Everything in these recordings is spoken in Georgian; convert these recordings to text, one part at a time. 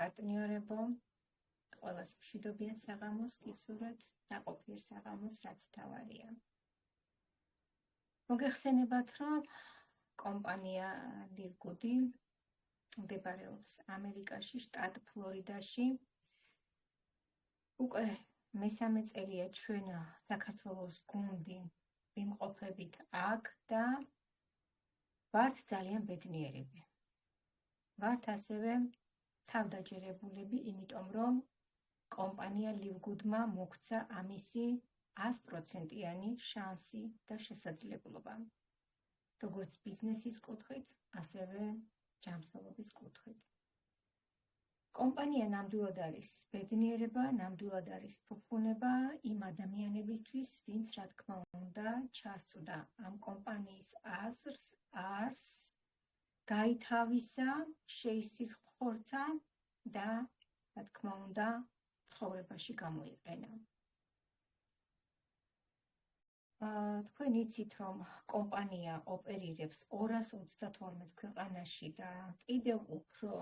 პარტნიორებო, ყველას მშვიდობიან საღამოს, გისურვებთ და ყოფილ საღამოს, რაც თავარია. მოგეხსენებათ, რომ კომპანია ლივგუდი მდებარეობს ამერიკაში, შტატ ფლორიდაში. უკვე მესამე წელია ჩვენ საქართველოს გუნდი ვიმყოფებით აქ და ვართ ძალიან ბედნიერები. ვართ ასევე თავდაჯერებულები, იმიტომ რომ კომპანია ლივგუდმა მოგცა ამისი 100%-იანი შანსი და შესაძლებლობა. როგორც ბიზნესის კუთხით, ასევე ჯანმრთელობის კუთხით. კომპანია ნამდვილად არის ბედნიერება, ნამდვილად არის ფუფუნება იმ ადამიანებისთვის, ვინც რა თქმა უნდა ჩასწვდა ამ კომპანიის აზრს, გაითავისა, შეისწის ხორცა და რა თქმა უნდა ცხოვრებაში გამოიყენა. თქვენ იცით, რომ კომპანია ოპერირებს 232 ქვეყანაში და კიდევ უფრო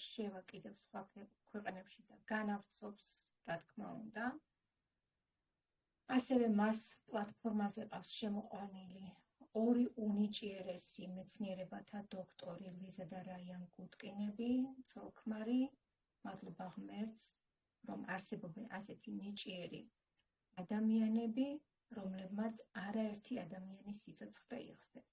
შევაკიდებს სხვა ქვეყნებში და განავრცობს, რა თქმა უნდა. ასევე მას პლატფორმაზე ყავს შემოყვანილი ორი უნიჭიერესი მეცნიერებათა დოქტორი ლიზა და რაიან გუტკინები, ცოლ-ქმარი, მადლობა ღმერთს, რომ არსებობენ ასეთი ნიჭიერი ადამიანები, რომლებმაც არაერთი ადამიანის სიცოცხლე იხსნეს.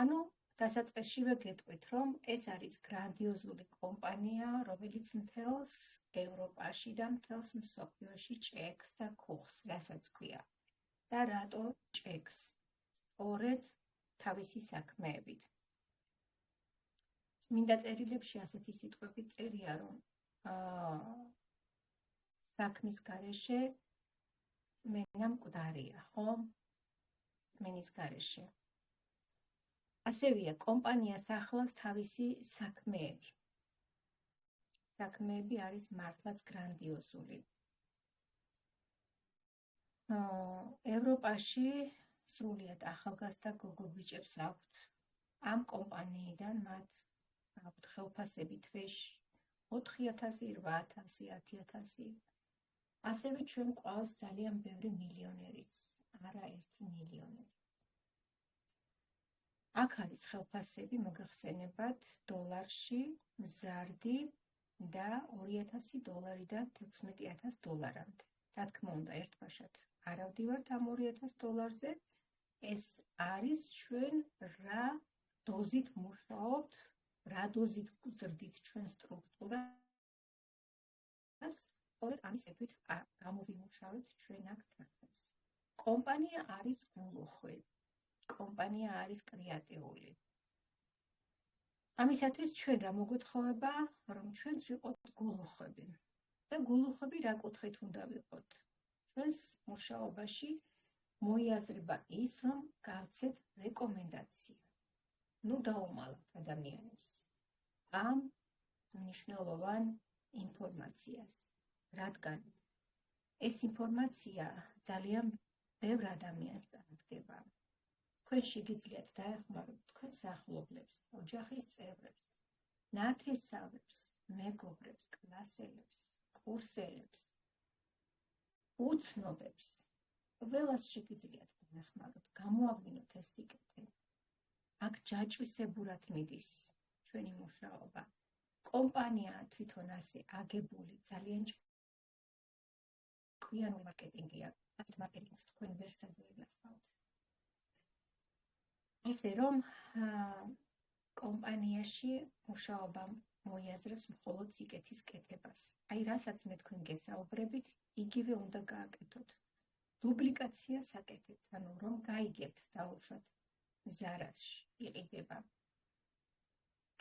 ანუ დასაწყისშივე გეტყვით, რომ ეს არის გრანდიოზული კომპანია, რომელიც მთელს ევროპაში და მთელს მსოფლიოში ჭექს და ქუხს, რასაც ქვია. და რატო ჭექს? სწორედ თავისი საქმეებით. წმინდა წერილებში ასეთი სიტყვები წერია, რომ საქმის გარეშე წმენა მკვდარია, ხო? წმენის გარეშე. ასევია, კომპანიას ახლავს თავისი საქმეები. საქმეები არის მართლაც გრანდიოზული. ევროპაში სრულიად ახალგაზრდა გოგო-ბიჭებს აქვთ ამ კომპანიიდან მათ აქვთ ხელფასები თვეში 4,000, 8,000, 10,000. ასევე ჩვენ გვყავს ძალიან ბევრი მილიონერიც, არა ერთი მილიონერი. აქ არის ხელფასები, მოგეხსენებათ, დოლარში, მზარდი და $2,000-დან $16,000-მდე. რა თქმა უნდა, ერთბაშად არ ავდივართ ამ $2,000-ზე. ეს არის ჩვენ რა დოზით მუშაობთ, რა დოზით გვზრდით ჩვენ სტრუქტურას, სწორედ ამის ეფექტით გამოვიმუშავეთ ჩვენ აქ თანხებს. კომპანია არის გულუხვი. კომპანია არის კრეატიული. ამისათვის ჩვენ რა მოგვეთხოვება, რომ ჩვენც ვიყოთ გულუხვები. და გულუხვები რა კუთხით უნდა ვიყოთ? ჩვენს მუშაობაში მოიაზრება ის, რომ გავცეთ რეკომენდაცია. დაუმალოთ ადამიანებს ამ მნიშვნელოვან ინფორმაციას, რადგან ეს ინფორმაცია ძალიან ბევრ ადამიანს წარადგება. თქვენ შეგიძლიათ დაეხმაროთ თქვენს ახლობლებს, ოჯახის წევრებს, ნათესავებს, მეგობრებს, კლასელებს, კურსელებს, უცნობებს. ყველას შეგიძლიათ დაეხმაროთ, გამოავლინოთ ეს სიკეთე. აქ ჯაჭვისებურად მიდის ჩვენი მუშაობა. კომპანია თვითონ ასე აგებული ძალიან ჭკვიანი მარკეტინგია. ასეთ მარკეტინგს თქვენ ვერ სადღეგლავთ. ასე რომ კომპანიაში მუშაობა მოიაზრებს მხოლოდ სიკეთის კეთებას. აი, რასაც მე თქვენ გესაუბრებით, იგივე უნდა გააკეთოთ. დუბლიკაციას აკეთებთ, ანუ რომ გაიგებთ დაუშვათ ზარაში იყიდება.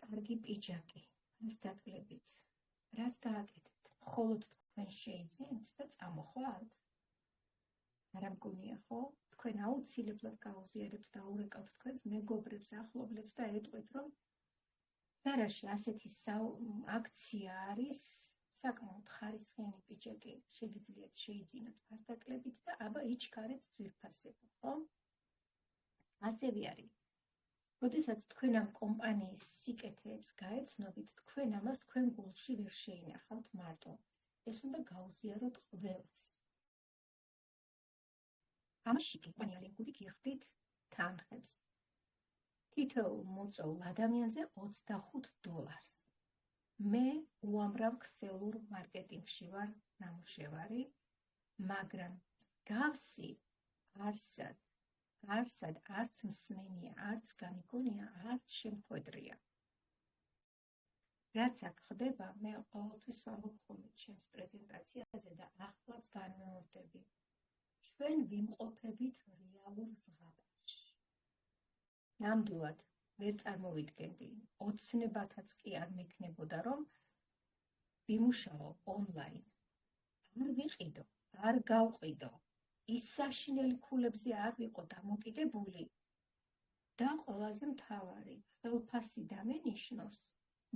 კარგი პიჯაკი, მას დაკლებით. რას გააკეთებთ? მხოლოდ თქვენ შეიძინთ და წამოხვალთ? არა მგონია, ხო? თქვენ აუცილებლად გაუზიარებთ და ურეკავთ თქვენს მეგობრებს, ახლობლებს და ეტყვით, რომ ზარაში ასეთი აქცია არის, საკმაოდ ხარისხიანი პიჯაკი, შეგიძლიათ შეიძინოთ ფასდაკლებით და აბა იჩქარეთ ძვირფასება, ხო? ასევე არის როდესაც თქვენ ამ კომპანიის სიკეთეებს გაეცნობით, თქვენ ამას თქვენ გულში ვერ შეინახავთ მარტო. ეს უნდა გაუზიაროთ ყველას. ამაში კომპანიალი გული გიხდით თანხებს. თითოეულ მოწვეულ ადამიანზე $25. მე უამრავ ქსელურ მარკეტინგში ვარ ნამუშევარი, მაგრამ გავსი არსად არც მსმენია, არც გამიგონია, არც შემხვედრია. რაც აქ ხდება, მე ყოველთვის ვამბობ ხოლმე ჩემს პრეზენტაციაზე და ახლაც განმეორდები. ჩვენ ვიმყოფებით რეალურ ზღაპარში. ნამდვილად ვერ წარმოვიდგენდი, ოცნებათაც კი არ მექნებოდა, რომ ვიმუშაო ონლაინ. არ ვიყიდო, არ გავყიდო, ის საშინელი ქულებზე არ ვიყო დამოკიდებული და ყველაზე მთავარი, ხელფასი დამენიშნოს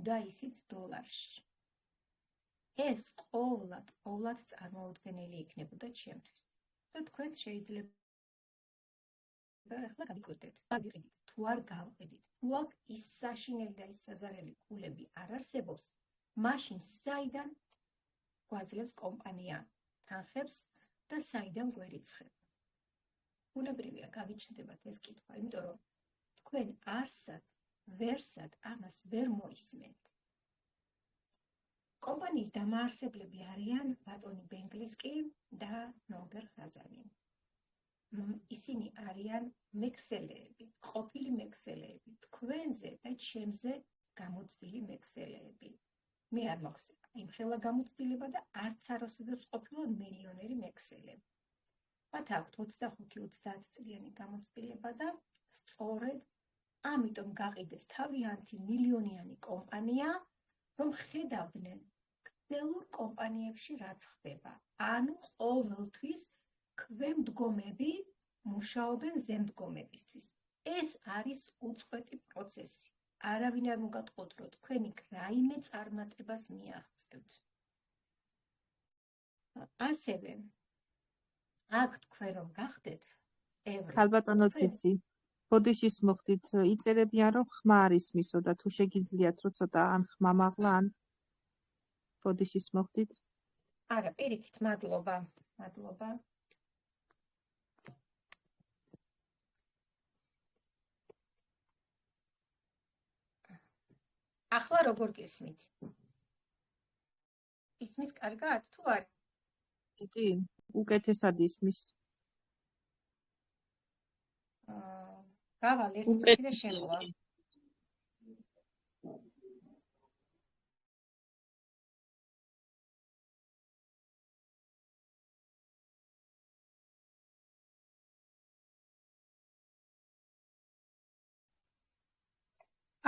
და ისიც $-ში. ეს ყოვლად წარმოუდგენელი იქნებოდა ჩემთვის. და თქვენც შეიძლება ახლა გავიკვირდეთ, ვიყიდით, თუ არ გავყიდით, თუ აქ ის საშინელი და ის საზარელი ქულები არ არსებობს, მაშინ საიდან გვაძლევს კომპანია თანხებს და საიდან გვერიცხება. ბუნებრივია გავიჩნდებათ ეს კითხვა, იმიტომ რომ თქვენ ვერსად ამას ვერ მოისმენთ. კომპანიის დამაარსებლები არიან ბატონი ბენგლისკი და ნოლდერ ხაზანი. ისინი არიან მექსელეები, ყოფილი მექსელეები, თქვენზე და ჩემზე გამოცდილი მექსელეები. მე არ მაქვს იმხელა გამოცდილება და არც არასოდეს ყოფილა მილიონერი მექსელე. მათ აქვთ 25-30 წლიანი გამოცდილება და სწორედ ამიტომ გაყიდეს თავიანთი მილიონიანი კომპანია, რომ ხედავდნენ ქსელურ კომპანიებში რაც ხდება. ანუ ყოველთვის ქვემდგომები მუშაობენ ზემდგომებისთვის. ეს არის უწყვეტი პროცესი. არავინ არ მოგატყოთ, რომ თქვენი რაიმე წარმატებას მიაღწევთ. ასევე აქ თქვენ რომ გახდეთ წევრი. ქალბატონო ციცი, ბოდიშის მოხდით, იწერებიან რომ ხმა არ ისმისო და თუ შეგიძლიათ რომ ცოტა ან ხმა მაღლა ან ბოდიშის მოხდით. არა, პირიქით, მადლობა. ახლა როგორ გესმით? ისმის კარგად თუ არა? კი, უკეთესად ისმის. გავალ ერთი წუთი და შემოვა.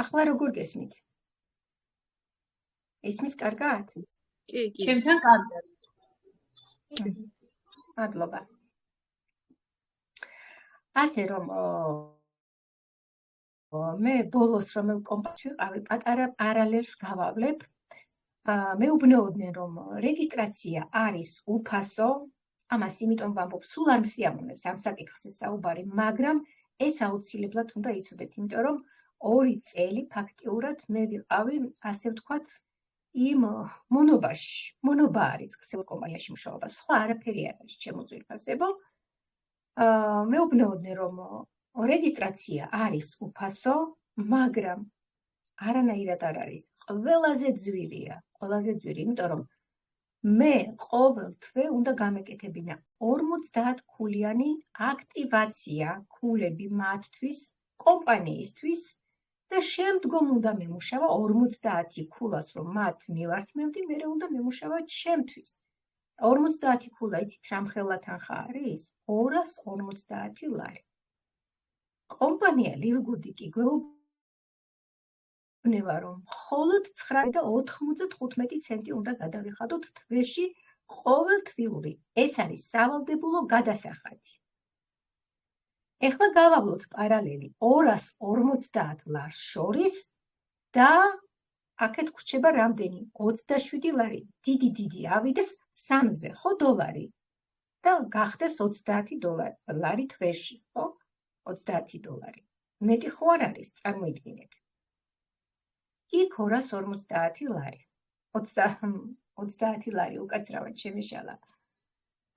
ახლა როგორ გესმით? ისმის კარგად? კი. ჩემთან კარგად. მადლობა. ასე რომ მე ბოლოს რომელ კომპანიაში ვიყავი, პატარა პარალელს გავავლებ. მეუბნეოდნენ, რომ რეგისტრაცია არის უფასო, ამას იმიტომ ვამბობ, სულ არ მსიამოვნებს ამ საკითხზე საუბარი, მაგრამ ეს აუცილებლად უნდა იცოდეთ, იმიტომ რომ 2 წელი ფაქტიურად მე ვიყავი, ასე ვთქვათ, იმ მონობა არის ქსელ კომპანიაში მუშაობა, სხვა არაფერი არ არის ჩემო ძვირფასებო. მეუბნეოდნენ, რომ რეგისტრაცია არის უფასო, მაგრამ არანაირად არ არის. ყველაზე ძვირია, იმიტომ რომ მე ყოველ თვე უნდა გამეკეთებინა 50 ქულიანი აქტივაცია ქულები მათთვის, კომპანიისთვის და შემდგომ უნდა მემუშავა 50 ქულას, რომ მათ მივართმევდი, მერე უნდა მემუშავა ჩემთვის. 50 ქულა, იცით რამხელა თანხა არის? $250. კომპანია ლივგუდი კი გვეუბნება, რომ მხოლოდ 9.95 ცენტი უნდა გადავიხადოთ თვეში ყოველთვიური. ეს არის სავალდებულო გადასახადი. ეხლა გავავლოთ პარალელი $250 შორის და აქეთ გვრჩება რამდენი? $27. დიდი ავიდეს 3-ზე, ხო $. და გახდეს $30 თვეში, ხო? $30. მეტი ხო არ არის, წარმოიდგინეთ. იქ 250 ლარი. 30 ლარი უკაცრავად შემეშალა.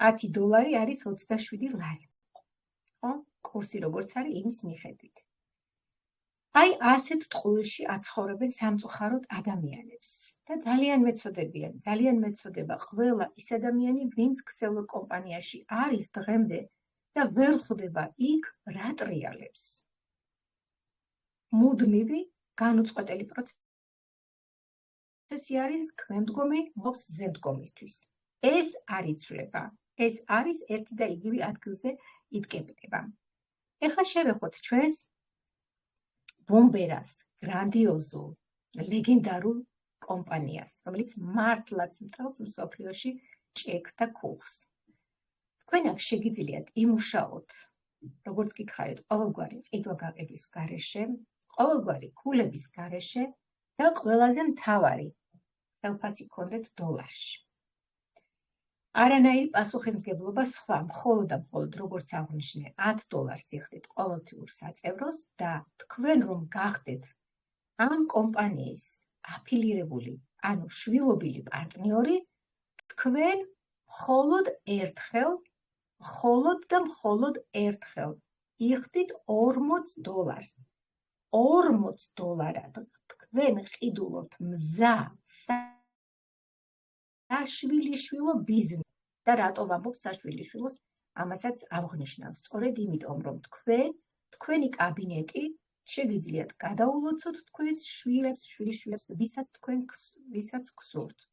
10 დოლარი არის 27 ლარი. ხო? კურსი როგორც არის იმის მიხედვით. აი ასეთ ტყუილში აცხოვრებენ სამწუხაროდ ადამიანებს და ძალიან მეწოდება ყველა ის ადამიანი, ვინც ქსელურ კომპანიაში არის დღემდე და ვერ ხვდება იქ რა ტრიალებს. მუდმივი განუწყვეტელი პროცესი არის ქვემდგომი მოხს ზემდგომისთვის. ეს არ იცვლება. ეს არის ერთი და იგივე ადგილზე იდგებნება. ეხლა შევეხოთ ჩვენს ბომბერას, გრანდიოზულ, ლეგენდარულ კომპანიას, რომელიც მართლაც მთელს მსოფლიოში ჭექს და ქუხს. თქვენ აქ შეგიძლიათ იმუშაოთ, როგორც გითხარით, ყოველგვარი ყიდვა-გაყიდვის გარეშე, ყოველგვარი ქულების გარეშე და ყველაზე მთავარი ხელფასი გქონდეთ დოლარში. არანაირი პასუხისმგებლობა სხვა, მხოლოდ და მხოლოდ როგორც აღვნიშნე, 10 დოლარს იხდით ყოველთვიურ საწევროს და თქვენ რომ გახდეთ ამ კომპანიის აფილირებული, ანუ შვილობილი პარტნიორი, თქვენ მხოლოდ ერთხელ იხდით 40 დოლარს. 40 დოლარად თქვენ ყიდულობთ მზა საშვილიშვილო ბიზნეს და რატო ვამბობ საშვილიშვილოს, ამასაც აღვნიშნავ, სწორედ იმიტომ, რომ თქვენი კაბინეტი შეგიძლიათ გადაულოცოთ თქვენს შვილებს, შვილიშვილებს, ვისაც გსურთ.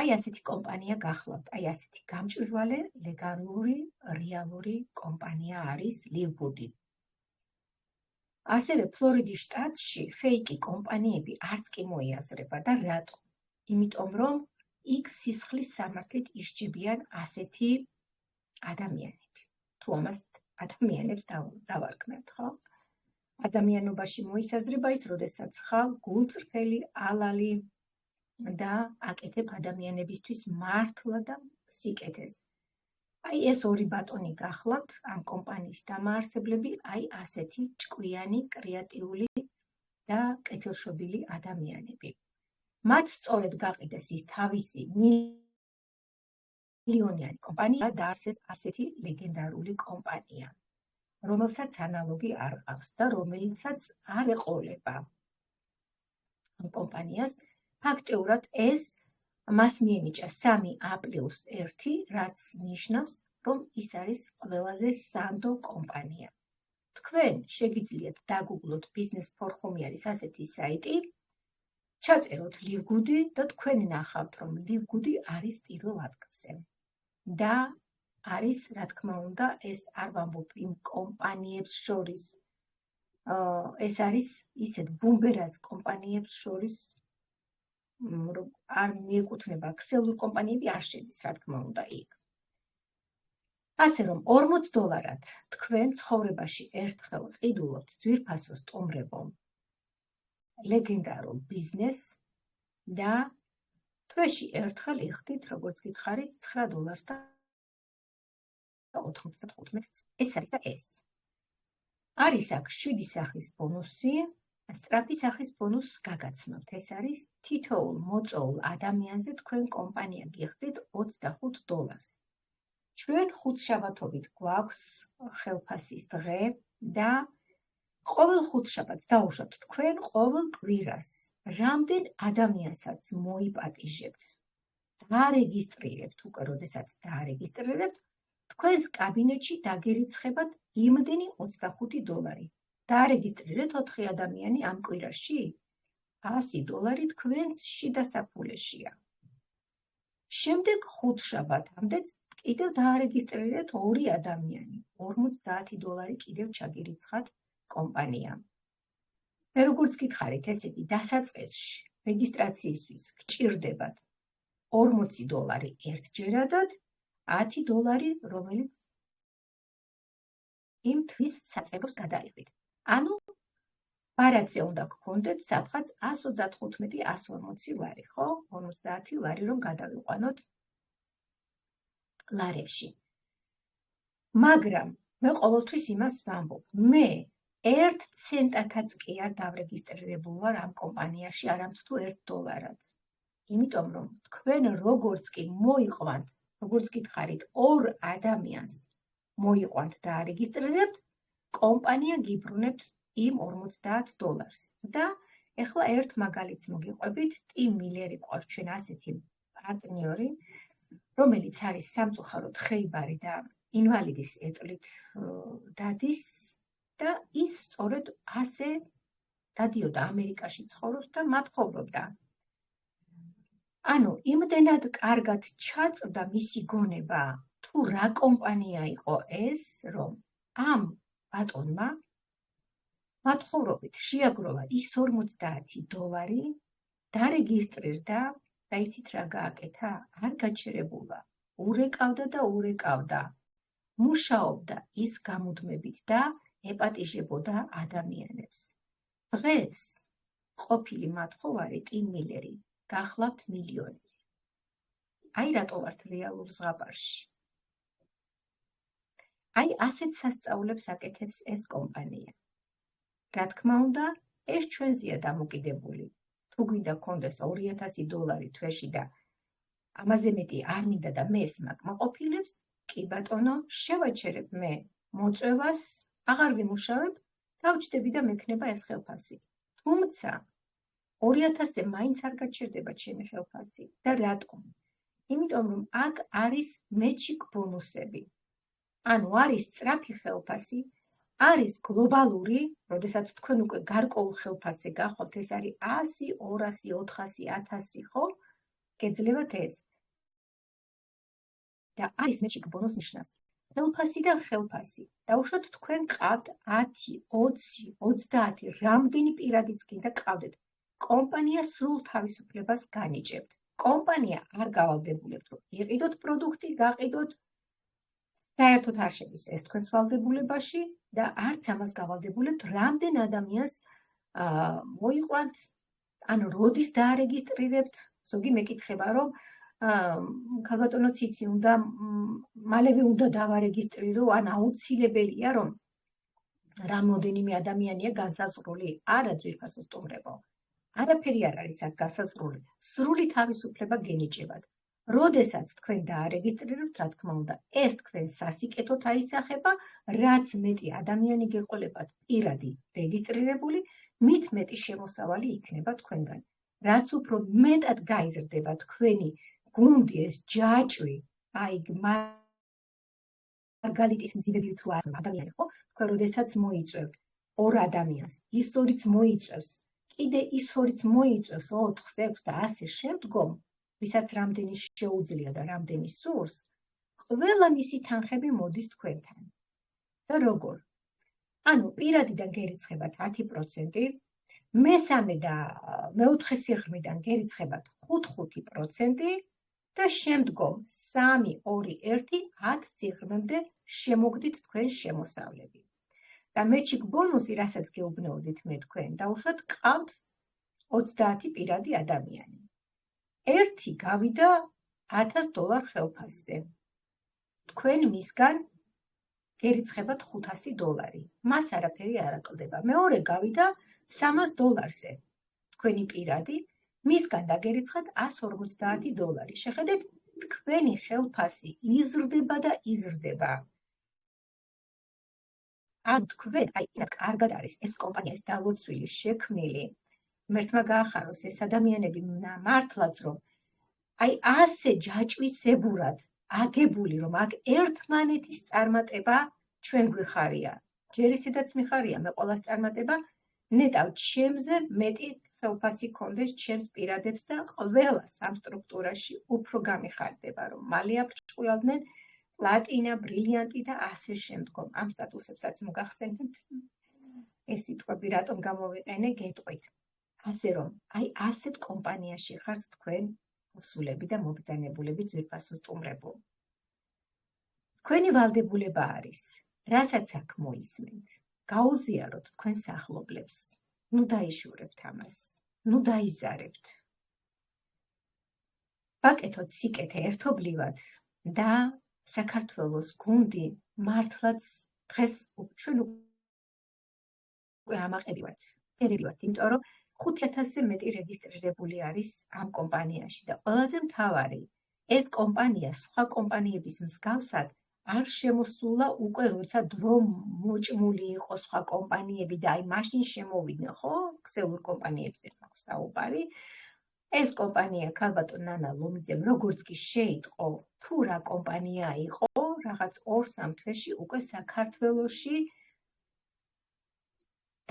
აი ასეთი კომპანია გახლავთ, აი ასეთი გამჭვირვალე, ლეგალური, რეალური კომპანია არის ლივგუდი. ასევე ფლორიდის შტატში ფეიკი კომპანიები არც კი მოიაზრება და რატო? იმიტომ რომ იქ სისხლის სამართლით ისჯებიან ასეთი ადამიანები. თუ ამას ადამიანებს დავარქმევთ, ხო? ადამიანობაში მოისაზრება ის, როდესაც ხარ გულწრფელი, ალალი და აკეთებ ადამიანებისთვის მართლა და სიკეთეს. აი ეს ორი ბატონი გახლავთ, ამ კომპანიის დამაარსებლები, აი ასეთი ჭკვიანი, კრეატიული და კეთილშობილი ადამიანები. მათ სწორედ გაყიდეს ის თავისი მილიონიანი კომპანია და დაარსეს ასეთი ლეგენდარული კომპანია, რომელსაც ანალოგი არ ყავს და რომელიცაც არ ეყოლება ამ კომპანიას. ფაქტიურად მას მიენიჭა 3A+1, რაც ნიშნავს, რომ ის არის ყველაზე სანდო კომპანია. თქვენ შეგიძლიათ დაგუგლოთ ბიზნეს ფორხუმი არის ასეთი საიტი, ჩაწეროთ ლივგუდი და თქვენ ნახავთ, რომ ლივგუდი არის პირველ ადგილზე. და არის, რა თქმა უნდა, ეს არ ვამბობ იმ კომპანიებს შორის, ეს არის ისეთ ბუმბერას კომპანიებს შორის, არ მიეკუთვნება ქსელურ კომპანიები არ შედის, რა თქმა უნდა, იქ. ასე რომ 40 დოლარად თქვენ ცხოვრებაში ერთხელ ყიდულობთ ძვირფასო სტუმრებო ლეგენდარულ ბიზნესს და თვეში ერთხელ იხდით, როგორც გითხარით, 9 დოლარს და 95 ცენტს. ეს არის და ეს. არის აქ 7 სახის ბონუსი, სწრაფი სახის ბონუსს გაგაცნობთ. ეს არის თითოეულ მოწვეულ ადამიანზე თქვენ კომპანია გიხდით 25 დოლარს. ჩვენ ხუთშაბათობით გვაქვს ხელფასის დღე და ყოველ ხუთშაბათს დაუშვათ თქვენ ყოველ კვირას. რამდენ ადამიანსაც მოიპატიჟებთ, დაარეგისტრირებთ, უკვე როდესაც დაარეგისტრირებთ, თქვენს კაბინეტში დაგერიცხებათ იმდენი 25 დოლარი. დაარეგისტრირეთ 4 ადამიანი ამ კვირაში, 100 დოლარი თქვენს შიდა საფულეშია. შემდეგ ხუთშაბათამდე კიდევ დაარეგისტრირეთ 2 ადამიანი, 50 დოლარი კიდევ ჩაგერიცხათ კომპანიამ. მე როგორც გითხარით, ესე იგი დასაწყისში რეგისტრაციისთვის გჭირდებათ 40 დოლარი ერთჯერადად, 10 დოლარი, რომელიც იმ თვის საწევროს გადაიღეთ. ანუ ბარათზე უნდა გქონდეთ სადღაც 135-140 ლარი, ხო? 50 ლარი რომ გადავიყვანოთ ლარებში. მაგრამ მე ყოველთვის იმას ვამბობ, მე 1 ცენტათაც კი არ დავრეგისტრირებულ ვარ ამ კომპანიაში, არამც თუ $1. იმიტომ რომ თქვენ როგორც კი მოიყვანთ, როგორც გითხარით, 2 ადამიანს მოიყვანთ და არეგისტრირებთ, კომპანია გიბრუნებთ იმ $50 და ეხლა ერთ მაგალითს მოგიყვებით, ტიმ მილერი ყავს ჩვენ ასეთი პარტნიორი, რომელიც არის სამწუხაროდ ხეიბარი და ინვალიდის ეტლით დადის და ის სწორედ ასე დადიოდა ამერიკაში ცხოვრობს და მათხოვრობდა. ანუ იმდენად კარგად ჩაწვდა მისი გონება, თუ რა კომპანია იყო ეს, რომ ამ ბატონმა მათხოვრობით შეაგროვა ის $50, დარეგისტრირდა და იცით რა გააკეთა? არ გაჩერებულა. ურეკავდა და ურეკავდა. მუშაობდა ის გამუდმებით და ეპატიჟებოდა ადამიანებს. დღეს ყოფილი მათხოვარი ტიმ მილერი გახლავთ მილიონერი. აი რატო ვართ რეალურ ზღაპარში. აი ასეთ სასწაულებს აკეთებს ეს კომპანია. რა თქმა უნდა, ეს ჩვენზეა დამოკიდებული. თუ გვინდა გქონდეს $2000 თვეში და ამაზე მეტი არ მინდა და მე ეს მაკმაყოფილებს, კი ბატონო, შევაჩერებ მე მოწვევას, აღარ ვიმუშავებ, დავჭდები და მექნება ეს ხელფასი. თუმცა 2000-ზე მაინც არ გაჩერდება ჩემი ხელფასი. და რატომ? იმიტომ რომ აქ არის მეჩიკ ბონუსები. ანუ არის სწრაფი ხელფასი, არის გლობალური, როდესაც თქვენ უკვე გარკვეულ ხელფასზე გახვალთ, ეს არის 100, 200, 400, 1000, ხო? გეძლევათ ეს. და არის მეჩიკ ბონუს ნიშნავს. ხელფასი და ხელფასი. დაუშვათ თქვენ ყავთ 10, 20, 30, რამდენი პირადიც გინდა ყავდეთ. კომპანია სრულ თავისუფლებას განიჭებთ. კომპანია არ გავალდებულებთ, რომ იყიდოთ პროდუქტი, გაყიდოთ, საერთოდ არ შედის ეს თქვენს ვალდებულებაში და არც ამას გავალდებულებთ, რამდენ ადამიანს მოიყვანთ, ანუ როდის დაარეგისტრირებთ, ზოგი მეკითხება, რომ ქალბატონო ციცი უნდა მალევე უნდა დავარეგისტრირო, ან აუცილებელია, რომ რამოდენიმე ადამიანია განსაზღვრული, არა ძვირფასო სტუმრებო. არაფერი არ არის აქ განსაზღვრული. სრული თავისუფლება გენიჭებათ. როდესაც თქვენ დაარეგისტრირებთ, რა თქმა უნდა, ეს თქვენ სასიკეთოდ აისახება, რაც მეტი ადამიანი გეყოლებათ პირადი რეგისტრირებული, მით მეტი შემოსავალი იქნება თქვენგან. რაც უფრო მეტად გაიზრდება თქვენი გუნდი, ეს ჯაჭვი, აი მარგალიტის მძიმებით რო ადამიანი, ხო? თქვენ როდესაც მოიწევთ 2 ადამიანს, ის ორიც მოიწევს, კიდე ის ორიც მოიწევს 4, 6 და ასე შემდგომ, ვისაც რამდენი შეუძლია და რამდენი სურს, ყველა მისი თანხები მოდის თქვენთან. და როგორ? ანუ პირადიდან გერიცხებათ 10%, მესამე და მეოთხე სიღრმიდან გერიცხებათ 5% და შემდგომ 3, 2, 1, 10 სიღრმემდე შემოგდით თქვენ შემოსავლები. და მეჩიკ ბონუსი, რასაც გეუბნეოდით მე თქვენ, დაუშვათ ყავთ 30 პირადი ადამიანი. ერთი გავიდა $1000 ხელფასზე. თქვენ მისგან გერიცხებათ $500. მას არაფერი არ აკლდება. მეორე გავიდა $300-ზე. თქვენი პირადი, მისგან დაგერიცხათ $150. შეხედეთ, თქვენი ხელფასი იზრდება და იზრდება. ან თქვენ, აი, კარგად არის ეს კომპანია, ეს დალოცვილი, შექმნილი, ღმერთმა გაახაროს ეს ადამიანები მართლაც, რომ აი ასე ჯაჭვისებურად აგებული, რომ აქ ერთმანეთის წარმატება ჩვენ გვიხარია. ჯერ ისედაც მიხარია, მე ყველას წარმატება, ნეტავ ჩემზე მეტი ხელფასი ქონდეს ჩემს პირადებს და ყველას ამ სტრუქტურაში უფრო გამიხარდება, რომ მალე აბრჭყვლავდნენ პლატინა, ბრილიანტი და ასე შემდგომ. ამ სტატუსებსაც მოგახსენებთ. ეს სიტყვები რატომ გამოვიყენე, გეტყვით. ასე რომ, აი ასეთ კომპანიაში ხართ თქვენ მოსულები და მობრძანებულები ძვირფასო სტუმრებო. თქვენი ვალდებულება არის, რასაც აქ მოისმენთ, გაუზიაროთ თქვენ სახლობლებს. ნუ დაიშურებთ ამას, ნუ დაიზარებთ. ვაკეთოთ სიკეთე ერთობლივად და საქართველოს გუნდი მართლაც დღეს ჩვენ უკვე ამაყები ვართ, იმიტომ რომ 5000-ზე მეტი რეგისტრირებული არის ამ კომპანიაში და ყველაზე მთავარი, ეს კომპანია სხვა კომპანიების მსგავსად არ შემოსულა უკვე როცა დრო მოჭმული იყო სხვა კომპანიები და აი მაშინ შემოვიდნენ, ხო? ქსელურ კომპანიებზე მაქვს საუბარი. ეს კომპანია ქალბატონ ნანა ლომიძემ როგორც კი შეიტყო, თუ რა კომპანია იყო, რაღაც 2-3 თვეში უკვე საქართველოში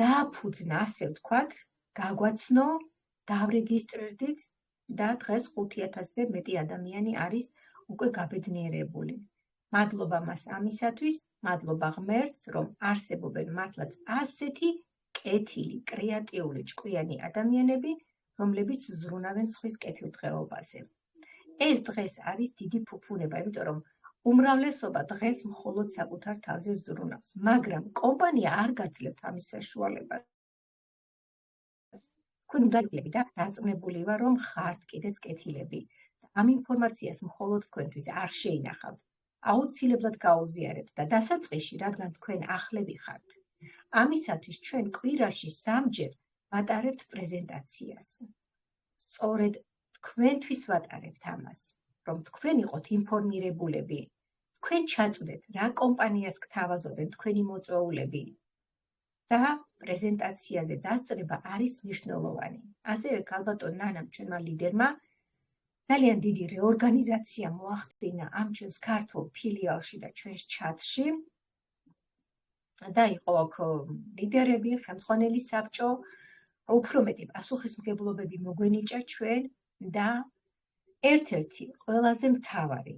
დააფუძნა, ასე ვთქვათ, გაგვაცნო, დავრეგისტრირდით და დღეს 5000-ზე მეტი ადამიანი არის უკვე გაბედნიერებული. მადლობა მას ამისათვის, მადლობა ღმერთს, რომ არსებობენ მართლაც ასეთი კეთილი, კრეატიული, ჭკვიანი ადამიანები, რომლებიც ზრუნავენ სხვის კეთილდღეობაზე. ეს დღეს არის დიდი ფუფუნება, იმიტომ რომ უმრავლესობა დღეს მხოლოდ საკუთარ თავზე ზრუნავს, მაგრამ კომპანია არ გაძლევთ ამის საშუალებას. თქვენ უნდა იყიდეთ და დარწმუნებული ვარ, რომ ხართ კიდეც კეთილები. ამ ინფორმაციას მხოლოდ თქვენთვის არ შეინახავთ. აუცილებლად გაუზიარებთ და დასაწყისში, რადგან თქვენ ახლები ხართ. ამისათვის ჩვენ კვირაში 3-ჯერ ვატარებთ პრეზენტაციას. სწორედ თქვენთვის ვატარებთ ამას, რომ თქვენ იყოთ ინფორმირებულები. თქვენ ჩაწვდეთ, რა კომპანიას გთავაზობენ თქვენი მოწვეულები და პრეზენტაციაზე დასწრება არის მნიშვნელოვანი. ასევე ქალბატონ ნანამ, ჩვენმა ლიდერმა, ძალიან დიდი რეორგანიზაცია მოახდინა ამ ჩვენს ქართულ ფილიალში და ჩვენს ჩატში და იყო აქ ლიდერები, ხელმძღვანელი საბჭო, უფრო მეტი პასუხისმგებლობები მოგვენიჭა ჩვენ და ერთ-ერთი ყველაზე მთავარი,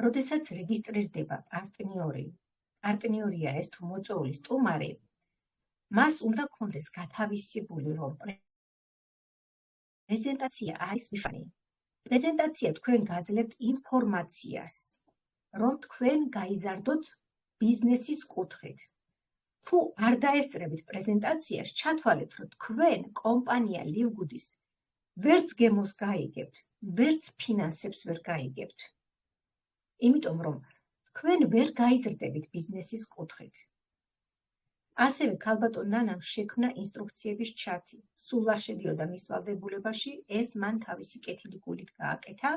როდესაც რეგისტრირდება პარტნიორია ეს თუ მოწვეული სტუმარი, მას უნდა ქონდეს გათავისებული, რომ პრეზენტაცია არის მნიშვნელოვანი. პრეზენტაცია თქვენ გაძლევთ ინფორმაციას, რომ თქვენ გაიზარდოთ ბიზნესის კუთხით. თუ არ დაესწრებით პრეზენტაციას, ჩათვალეთ, რომ თქვენ კომპანია ლივგუდის ვერც გემოს გაიგებთ, ვერც ფინანსებს ვერ გაიგებთ. იმიტომ რომ თქვენ ვერ გაიზრდებით ბიზნესის კუთხით. ასევე ქალბატონ ნანამ შექმნა ინსტრუქციების ჩათი. სულ არ შედიოდა მის ვალდებულებაში, ეს მან თავისი კეთილი გულით გააკეთა.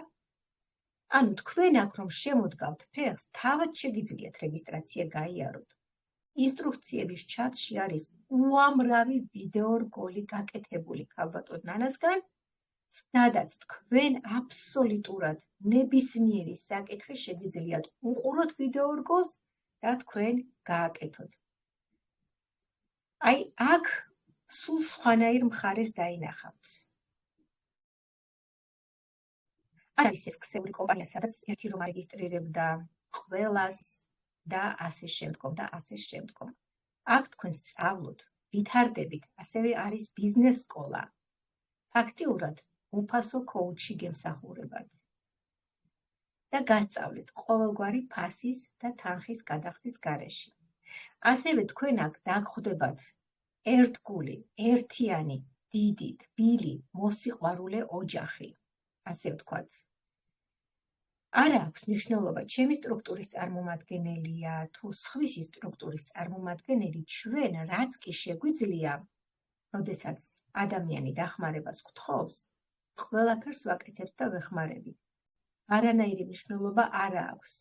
ანუ თქვენ აქ რომ შემოდგავთ ფეხს, თავად შეგიძლიათ რეგისტრაცია გაიაროთ. ინსტრუქციების ჩათში არის უამრავი ვიდეო რგოლი გაკეთებული ქალბატონ ნანასგან, სადაც თქვენ აბსოლუტურად ნებისმიერი საკითხი შეგიძლიათ უყუროთ ვიდეო რგოლს და თქვენ გააკეთოთ. აი, აქ სულ სხვანაირ მხარეს დაინახავთ. არ არის ეს ქსეული კომპანია, სადაც ერთი რომ არეგისტრირებდა ყველას და ასე შემდგომ. აქ თქვენ სწავლოთ, ვითარდებით, ასევე არის ბიზნეს სკოლა. ფაქტიურად უფასო კოუჩი გემსახურებათ. და გასწავლეთ ყოველგვარი ფასის და თანხის გადახდის გარეშე. ასევე თქვენ აქ დაგხვდებათ ერთგული, ერთიანი, დიდი, თბილი, მოსიყვარულე ოჯახი, ასე ვთქვათ. არ აქვს მნიშვნელობა, ჩემი სტრუქტურის წარმომადგენელია, თუ სხვისი სტრუქტურის წარმომადგენელი, ჩვენ რაც კი შეგვიძლია, როდესაც ადამიანი დახმარებას გთხოვს, ყველაფერს ვაკეთებთ და ვეხმარებით. არანაირი მნიშვნელობა არ აქვს.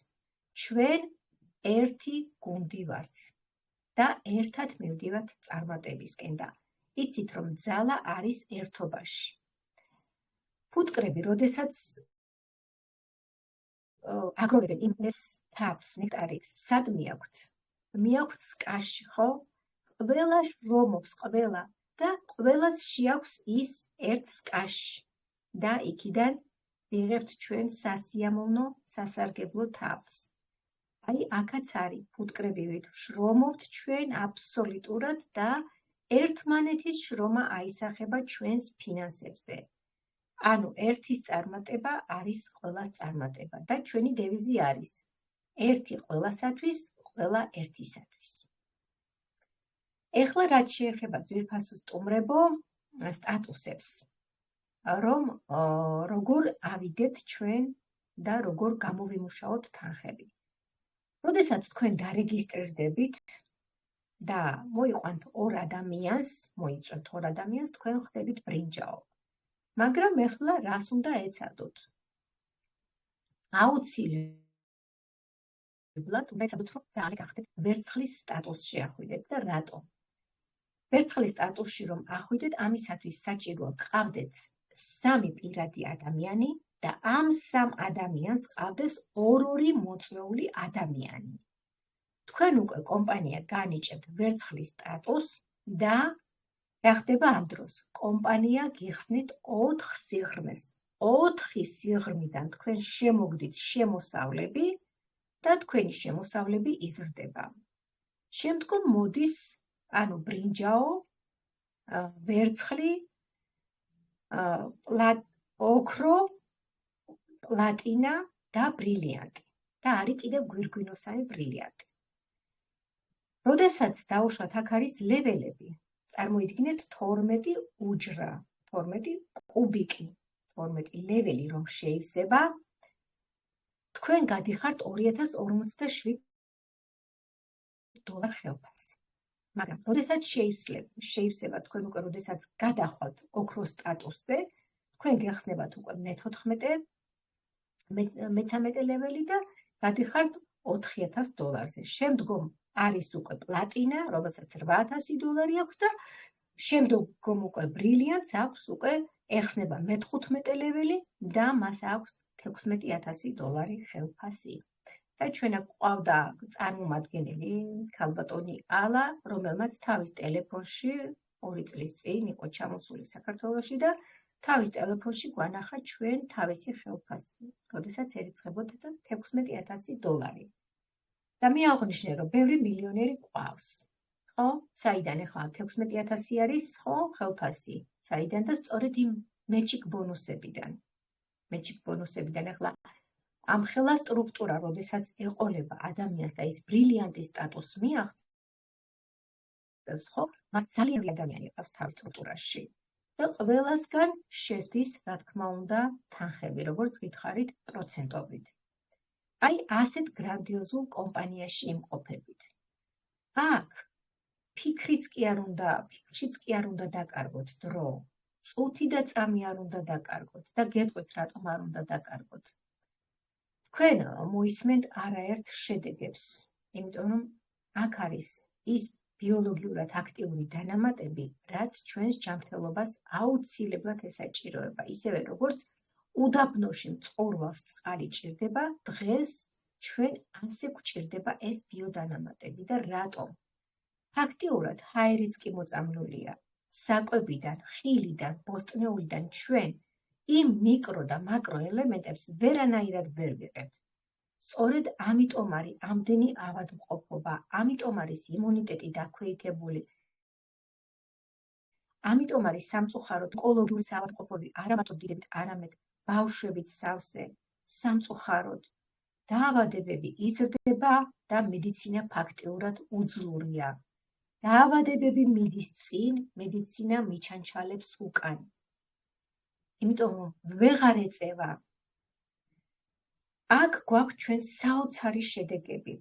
ჩვენ ერთი გუნდი ვართ და ერთად მივდივართ წარმატებისკენ და იცით, რომ ძალა არის ერთობაში. ფუტკრები, როდესაც აგროვებენ იმის თაფს, ნექტარით, სად მიაქვთ? მიაქვთ სკაში, ხო? ყველა შრომობს, ყველა და ყველას შეაქვს ის ერთ სკაში და იქიდან ვიღებთ ჩვენ სასიამოვნო, სასარგებლო თავს. აი, აქაც არის ფუტკრები შრომობთ ჩვენ აბსოლუტურად და ერთმანეთის შრომა აისახება ჩვენს ფინანსებზე. ანუ ერთის წარმატება არის ყველას წარმატება და ჩვენი დევიზი არის ერთი ყველასათვის, ყველა ერთისათვის. ეხლა რაც შეეხება ძვირფასო სტუმრებო სტატუსებს, რომ როგორ ავიდეთ ჩვენ და როგორ გამოვიმუშაოთ თანხები. როდესაც თქვენ დარეგისტრირდებით და მოიყვანთ ორ ადამიანს, თქვენ ხდებით ბრინჯაო. მაგრამ ეხლა რას უნდა ეცადოთ? აუცილებლად უნდა ეცადოთ, რომ ძალე გახდეთ ვერცხლის სტატუსს შეახვიდეთ და რატომ? ვერცხლის სტატუსში რომ ახვიდეთ, ამისათვის საჭიროა გყავდეთ 3 პირადი ადამიანი და ამ 3 ადამიანს ყავდეს 2 მოწვეული ადამიანი. თქვენ უკვე კომპანია განიჭებთ ვერცხლის სტატუსს და რა ხდება ამ დროს? კომპანია გიხსნით 4 სიღრმეს. 4 სიღრმიდან თქვენ შემოგდით შემოსავლები და თქვენი შემოსავლები იზრდება. შემდგომ მოდის ბრინჯაო, ვერცხლი, ოქრო, პლატინა და ბრილიანტი. და არის კიდევ გვირგვინოსანი ბრილიანტი. როდესაც დავუშვათ, აქ არის ლეველები. წარმოიდგინეთ 12 უჯრა, 12 კუბიკი, 12 ლეველი რომ შეივსება, თქვენ გადიხართ $2047 ხელფასი. მაგრამ როდესაც შეივსება, თქვენ უკვე როდესაც გადახვალთ ოქროს სტატუსზე, თქვენ გეხსნებათ უკვე მე-13 ლეველი და გადიხართ $4000-ზე. შემდგომ არის უკვე პლატინა, რომელსაც $8000 აქვს და შემდგომ უკვე ბრილიანტს აქვს უკვე ეხსნება მე-15 ლეველი და მას აქვს $16000 ხელფასი. და ჩვენ აქ გვყავდა წარმომადგენელი ქალბატონი ალა, რომელმაც თავის ტელეფონში 2 წლის წინ იყო ჩამოსული საქართველოში და თავის ტელეფონში გვანახა ჩვენ თავისი ხელფასი, როდესაც ერიცხებოდა $16000. და მე აღნიშნე, რომ ბევრი მილიონერი გვყავს. ხო? საიდან ახლა 16000 არის, ხო, ხელფასი? საიდან და სწორედ იმ მეჩიკ ბონუსებიდან ახლა ამ ხელა სტრუქტურა, როდესაც ეყოლება ადამიანს და ის ბრილიანტის სტატუსს მიაღწევს, ხო, მას ძალიან ადამიანი ყავს თავის სტრუქტურაში. და ყველასგან შედის, რა თქმა უნდა, თანხები, როგორც გითხარით, პროცენტობით. აი, ასეთ გრანდიოზულ კომპანიაში იმყოფებით. აქ ფიქრიც კი არ უნდა დაკარგოთ დრო, წუთი და წამი არ უნდა დაკარგოთ და გეტყვით, რატომ არ უნდა დაკარგოთ. თქვენ მოისმენთ არაერთ შედეგებს, იმიტომ რომ აქ არის ის ბიოლოგიურად აქტიური დანამატები, რაც ჩვენს ჯანმრთელობას აუცილებლად ესაჭიროება. ისევე როგორც უდაბნოში მწყურვალს წყალი ჭირდება, დღეს ჩვენ ასე გვჭირდება ეს ბიოდანამატები და რატომ? ფაქტიურად ჰაერიც კი მოწამლულია. საკვებიდან, ხილიდან, ბოსტნეულიდან ჩვენ იმ მიკრო და მაკრო ელემენტებს ვერანაირად ვერ ვიღებთ. სწორედ ამიტომ არის ამდენი ავადმყოფობა, ამიტომ არის იმუნიტეტი დაქვეითებული, ამიტომ არის სამწუხაროდ ეკოლოგიური ავადმყოფობები არა მარტო დიდებით, არამედ ბავშვებით სავსე, სამწუხაროდ დაავადებები იზრდება და медиცინა ფაქტიურად უძლურია. დაავადებები მიდის წინ, медиცინა მიჩანჩალებს უკან. იმიტომ რომ ვეღარ ეწევა. აქ გვაქვს ჩვენ საოცარი შედეგები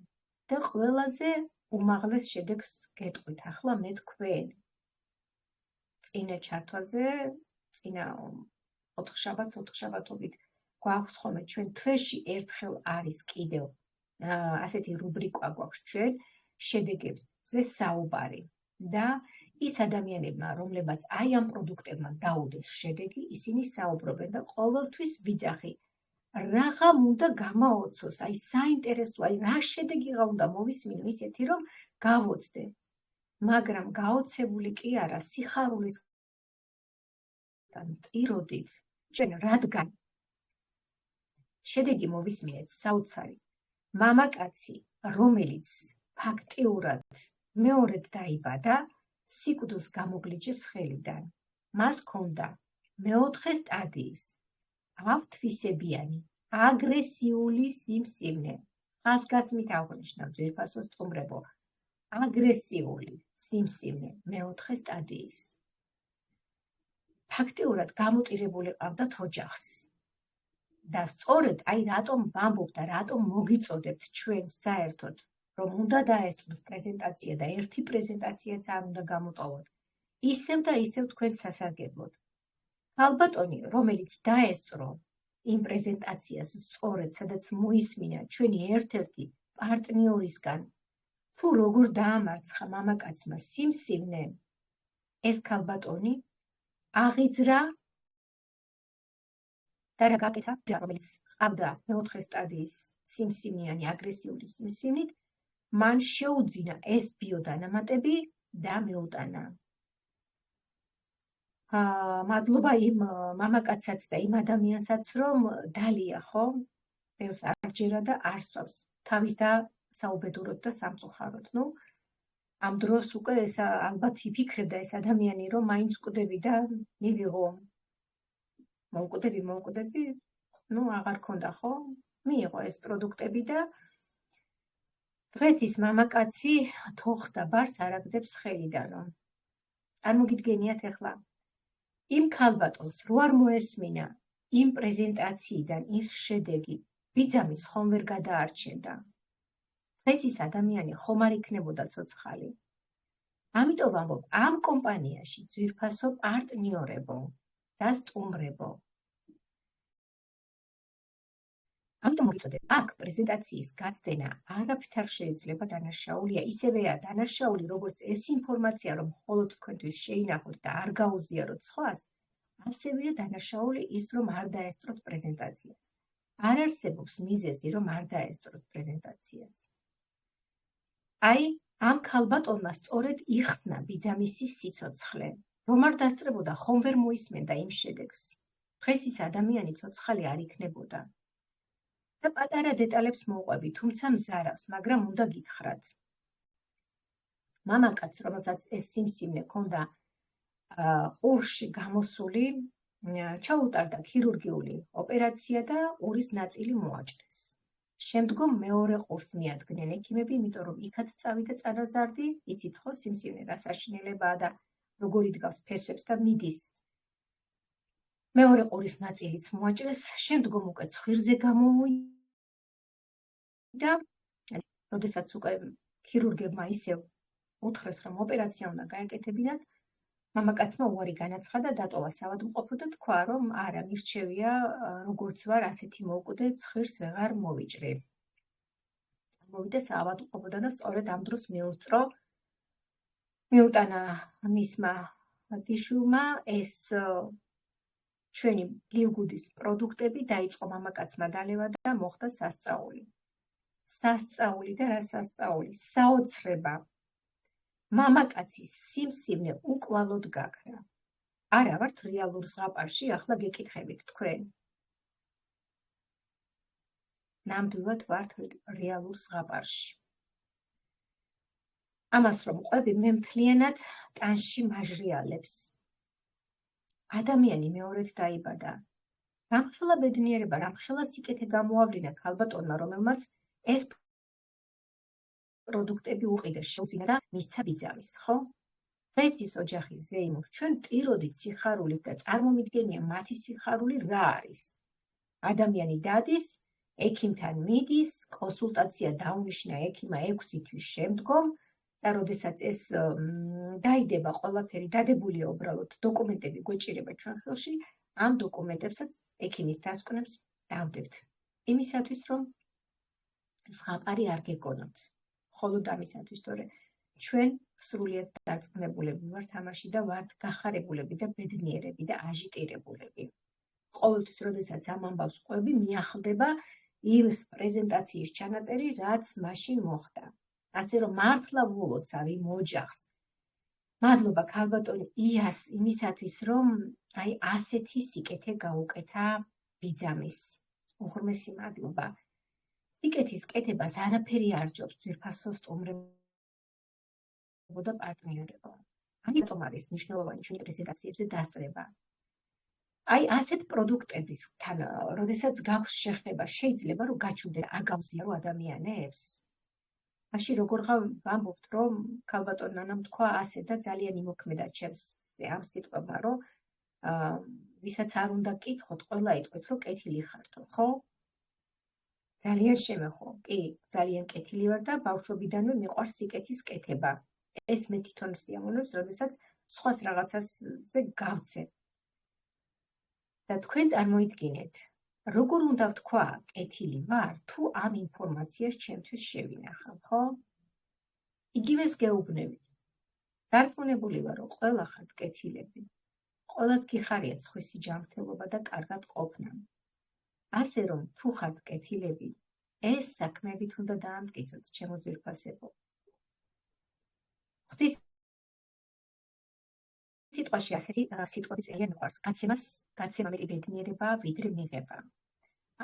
და ყველაზე უმაღლეს შედეგს გეტყვით ახლა მე თქვენ. წინა ჩართვაზე, წინა 4 შაბათობით გვაქვს ხოლმე ჩვენ თვეში ერთხელ არის კიდევ ასეთი რუბრიკა გვაქვს ჩვენ შედეგებზე საუბარი და ის ადამიანებმა, რომლებმაც აი ამ პროდუქტებმა დაუდეს შედეგი, ისინი საუბრობენ და ყოველთვის ვიძახი, რაღა უნდა გამაოცოს, აი საინტერესო, აი რა შედეგიღა უნდა მოვისმინო ისეთი, რომ გავოცდე. მაგრამ გაოცებული კი არა, სიხარულისგან მტიროდით, ჩვენ რადგან შედეგი მოვისმინეთ საოცარი. მამაკაცი, რომელიც ფაქტიურად მეორედ დაიბადა, სიკვდილს გამოგლიჯეს ხელიდან. მას ჰქონდა მეოთხე სტადიის ავთვისებიანი აგრესიული სიმსივნე. ხაზგასმით აღნიშნავ ძვირფასო სტუმრებო, აგრესიული სიმსივნე მეოთხე სტადიის. ფაქტიურად გამოტირებული ყავდათ ოჯახს. და სწორედ აი რატომ ვამბობ და რატომ მოგიწოდებთ ჩვენ საერთოდ, რომ უნდა დაესწროს პრეზენტაცია და ერთი პრეზენტაციაც არ უნდა გამოტოვოთ. ისევ და ისევ თქვენ სასარგებლოდ. ქალბატონი, რომელიც დაესწრო იმ პრეზენტაციას სწორედ, სადაც მოისმინა ჩვენი ერთ-ერთი პარტნიორისგან, თუ როგორ დაამარცხა მამაკაცმა სიმსივნე, ეს ქალბატონი აღიძრა და რა გაკეთა, რომელიც ყავდა მეოთხე სტადიის სიმსივნიანი აგრესიული სიმსივნით, მან შეუძინა ეს ბიოდანამატები და მეუტანა. მადლობა იმ მამაკაცსაც და იმ ადამიანსაც, რომ დალია, ხო? ბევრს არ ჯერა და არ სწავს. თავის და საუბედუროდ და სამწუხაროდ. ამ დროს უკვე ეს ალბათ იფიქრებდა ეს ადამიანი, რომ მაინც კვდები და მივიღო. მომკვდები, აღარ ქონდა, ხო? მიიღო ეს პროდუქტები და დღეს ის მამაკაცი თოხს და ბარს არ აგდებს ხელიდანო. წარმოგიდგენიათ ახლა იმ ქალბატონს რო არ მოესმინა იმ პრეზენტაციიდან ის შედეგი, ბიძამის ხომ ვერ გადაარჩენდა. დღეს ის ადამიანი ხომ არ იქნებოდა ცოცხალი. ამიტომ ვამბობ, ამ კომპანიაში ძვირფასო პარტნიორებო და სტუმრებო. ამიტომ მოგიწოდეთ, აქ პრეზენტაციის გაცდენა არაფრით არ შეიძლება დანაშაულია, ისევეა დანაშაული, როგორც ეს ინფორმაცია, რომ მხოლოდ თქვენთვის შეინახოთ და არ გაუზიაროთ სხვას, ასევეა დანაშაული ის, რომ არ დაესწროთ პრეზენტაციას. არ არსებობს მიზეზი, რომ არ დაესწროთ პრეზენტაციას. აი, ამ ქალბატონმა სწორედ იხსნა ბიძამისის სიცოცხლე, რომ არ დასწრებოდა, ხომ ვერ მოისმენდა იმ შედეგს. დღეს ის ადამიანი ცოცხალი არ იქნებოდა. და პატარა დეტალებს მოვყვები, თუმცა მზარავს, მაგრამ უნდა გითხრათ. მამაკაც, რომელსაც ეს სიმსივნე ჰქონდა ყურში გამოსული, ჩაუტარდა ქირურგიული ოპერაცია და ყურის ნაწილი მოაჭრეს. შემდგომ მეორე ყურს მიადგნენ ექიმები, იმიტომ რომ იქაც წავიდა წანაზარდი, იცით ხო, სიმსივნე რა საშინელებაა და როგორ იდგავს ფესვებს და მიდის. მეორე ყურის ნაწილიც მოაჭრეს, შემდგომ უკვე ცხვირზე გამოვიდა, როდესაც უკვე ქირურგებმა ისევ უთხრეს, რომ ოპერაცია უნდა გაეკეთებინათ, მამაკაცმა უარი განაცხადა, დატოვა საავადმყოფო და თქვა, რომ არა, მირჩევია, როგორც ვარ, ასეთი მოვკვდე, ცხვირს ვეღარ მოვიჭრე. მოვიდა საავადმყოფოდან და სწორედ ამ დროს მიუტანა მისმა დიშვილმა ეს ჩვენი ლივგუდის პროდუქტები, დაიწყო მამაკაცმა დალევა და მოხდა სასწაული. სასწაული და რა სასწაული? საოცრება. მამაკაცის სიმსივნე უკვალოდ გაქრა. არა ვართ რეალურ ზღაპარში, ახლა გეკითხებით თქვენ. ნამდვილად ვართ რეალურ ზღაპარში. ამას რომ ყვები, მე მთლიანად ტანში მაჟრიალებს. ადამიანი მეორედ დაიბადა. რამხელა ბედნიერება, რამხელა სიკეთე გამოავლინა ქალბატონმა, რომელმაც ეს პროდუქტები უყიდეს, შეუძინა და მისცა ბიძამის, ხო? დღეს ის ოჯახის ზეიმობს, ჩვენ ტიროდით სიხარულით და წარმომიდგენია მათი სიხარული რა არის. ადამიანი დადის, ექიმთან მიდის, კონსულტაცია დაუნიშნა ექიმა 6 თვის შემდგომ და როდესაც ეს დაიდება ყველაფერი, დადებულია უბრალოდ დოკუმენტები გვეჭირება ჩვენ ხელში, ამ დოკუმენტებსაც ექიმის დასკვნებს დავდებთ. იმისათვის, რომ ზღაპარი არ გეკონოთ. მხოლოდ ამისათვის, თორე ჩვენ სრულიად დარწმუნებულები ვართ ამაში და ვართ გახარებულები და ბედნიერები და აჟიტირებულები. ყოველთვის, როდესაც ამ ამბავს ყვები, მიახლდება ის პრეზენტაციის ჩანაწერი, რაც მაშინ მოხდა. ასე რომ მართლა ვულოცავ იმ ოჯახს. მადლობა ქალბატონ იას იმისათვის, რომ აი ასეთი სიკეთე გაუკეთა ბიძამის. უღრმესი მადლობა. სიკეთის კეთებას არაფერი არ ჯობს ძვირფასო სტუმრებო და პარტნიორებო. ამიტომ არის მნიშვნელოვანი ჩვენი პრეზენტაციებზე დასწრება. აი ასეთ პროდუქტებისთან, როდესაც გაქვს შეხება, შეიძლება რომ გაჩვდეთ, არ გავზიარო ადამიანებს. მაშინ როგორ ვამბობთ, რომ ქალბატონ ნანამ თქვა ასე და ძალიან იმოქმედა ჩემს ამ სიტყვებმა, რომ ვისაც არ უნდა კითხოთ, ყველა იტყვით, რომ კეთილი ხართო, ხო? ძალიან შემეხო. კი, ძალიან კეთილი ვარ და ბავშვობიდანვე მიყვარს სიკეთის კეთება. ეს მე თვითონ სიამოვნებს, როდესაც სხვას რაღაცაზე გავცე. და თქვენ წარმოიდგინეთ, როგორ უნდა ვთქვა, კეთილი ვარ, თუ ამ ინფორმაციას ჩემთვის შევინახავ, ხო? იგივეს გეუბნებით. დარწმუნებული ვარ, რომ ყველა ხართ კეთილები. ყველას გიხარიათ სხვისი ჯანმრთელობა და კარგად ყოფნა. ასე რომ, თუ ხართ კეთილები, ეს საქმეებით უნდა დაამტკიცოთ, ჩემო ძვირფასებო. ღვთის სიტყვაში ასეთი სიტყვები წერია მიყვარს. გაცემა მეტი ბედნიერებაა, ვიდრე მიღება.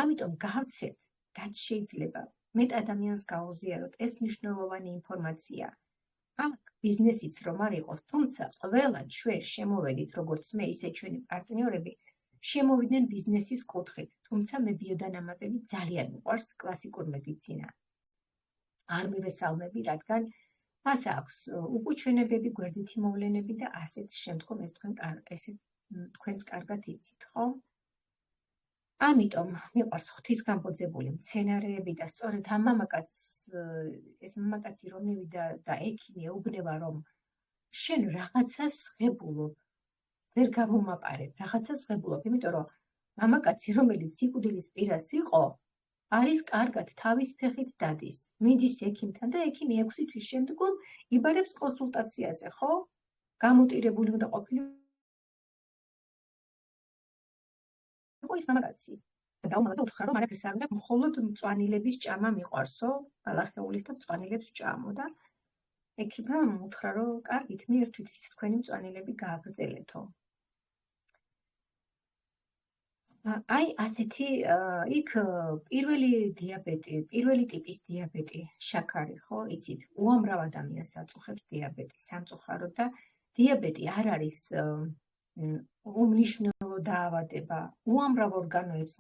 ამიტომ გავცეთ, რაც შეიძლება მეტ ადამიანს გაუზიაროთ, ეს მნიშვნელოვანი ინფორმაცია. აქ ბიზნესიც რომ არ იყოს, თუმცა ყველა ჩვენ შემოვედით, როგორც მე, ისე ჩვენი პარტნიორები, შემოვიდნენ ბიზნესის კუთხით, თუმცა მე ბიოდანამატები ძალიან მიყვარს კლასიკურ მედიცინა. არ მივესალმები, რადგან მას აქვს უკუჩვენებები, გვერდითი მოვლენები და ასეთ შემდგომ თქვენს კარგად იცით, ხო? ამიტომ მიყვარს ღვთისგან ბოძებული მცენარეები და სწორედ ამ ეს მამაკაცი რომ მივიდა და ექიმი ეუბნება, რომ შენ რაღაცას ღებულობ, ვერ გამომაპარებ, რაღაცას ღებულობ, იმიტომ რომ მამაკაცი, რომელიც სიკვდილის პირას იყო, არის კარგად თავის ფეხით დადის, მიდის ექიმთან და ექიმი 6 თვის შემდგომ იბარებს კონსულტაციაზე, ხო? გამოტირებული უნდა ყოფილიყო ის მამაკაცი. დაუმალდა უთხრა, რომ არაფერს არ უნდა, მხოლოდ მწვანილების ჭამა მიყვარსო, ბალახეულის და მწვანილებს ჭამო და ექიმმა უთხრა, რომ კარგით, მე ერთვით თქვენი მწვანილები გააგრძელეთო. აი ასეთი იქ პირველი ტიპის დიაბეტი, შაქარი, ხო, იცით, უამრავ ადამიანს აწუხებს დიაბეტი, სამწუხაროდ და დიაბეტი არ არის უმნიშვნელო დაავადება, უამრავ ორგანოებს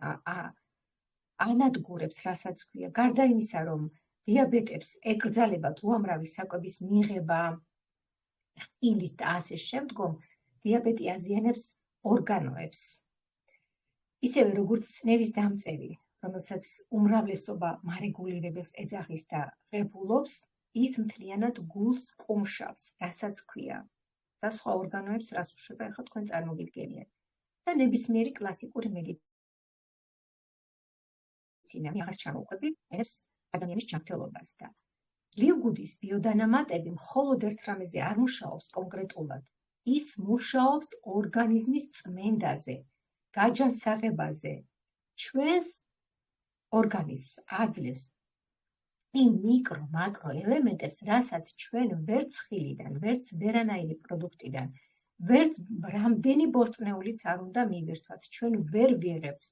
ანადგურებს, რასაც ქვია, გარდა იმისა, რომ დიაბეტებს ეკრძალებათ უამრავი საკვების მიღება, ხილის და ასე შემდგომ, დიაბეტი აზიანებს ორგანოებს. ისევე როგორც წნევის დამწევი, რომელსაც უმრავლესობა მარეგულირებელს ეძახის და ღებულობს, ის მთლიანად გულს კუმშავს, რასაც ქვია და სხვა ორგანოებს რას უშვება, ახლა თქვენ წარმოგიდგენიათ. და ნებისმიერი კლასიკური მედიცინა აღარ ჩამოუყვებით ადამიანის ჯანმრთელობას და ლივგუდის ბიოდანამატები მხოლოდ ერთ რამეზე არ მუშაობს კონკრეტულად, ის მუშაობს ორგანიზმის წმენდაზე, გაჯანსაღებაზე, ჩვენს ორგანიზმს აძლევს იმ მიკრო-მაკრო ელემენტებს, რასაც ჩვენ ვერც ხილიდან, ვერც ვერანაირი პროდუქტიდან, ვერც რამდენი ბოსტნეულიც არ უნდა მივირთვათ, ჩვენ ვერ ვიღებთ.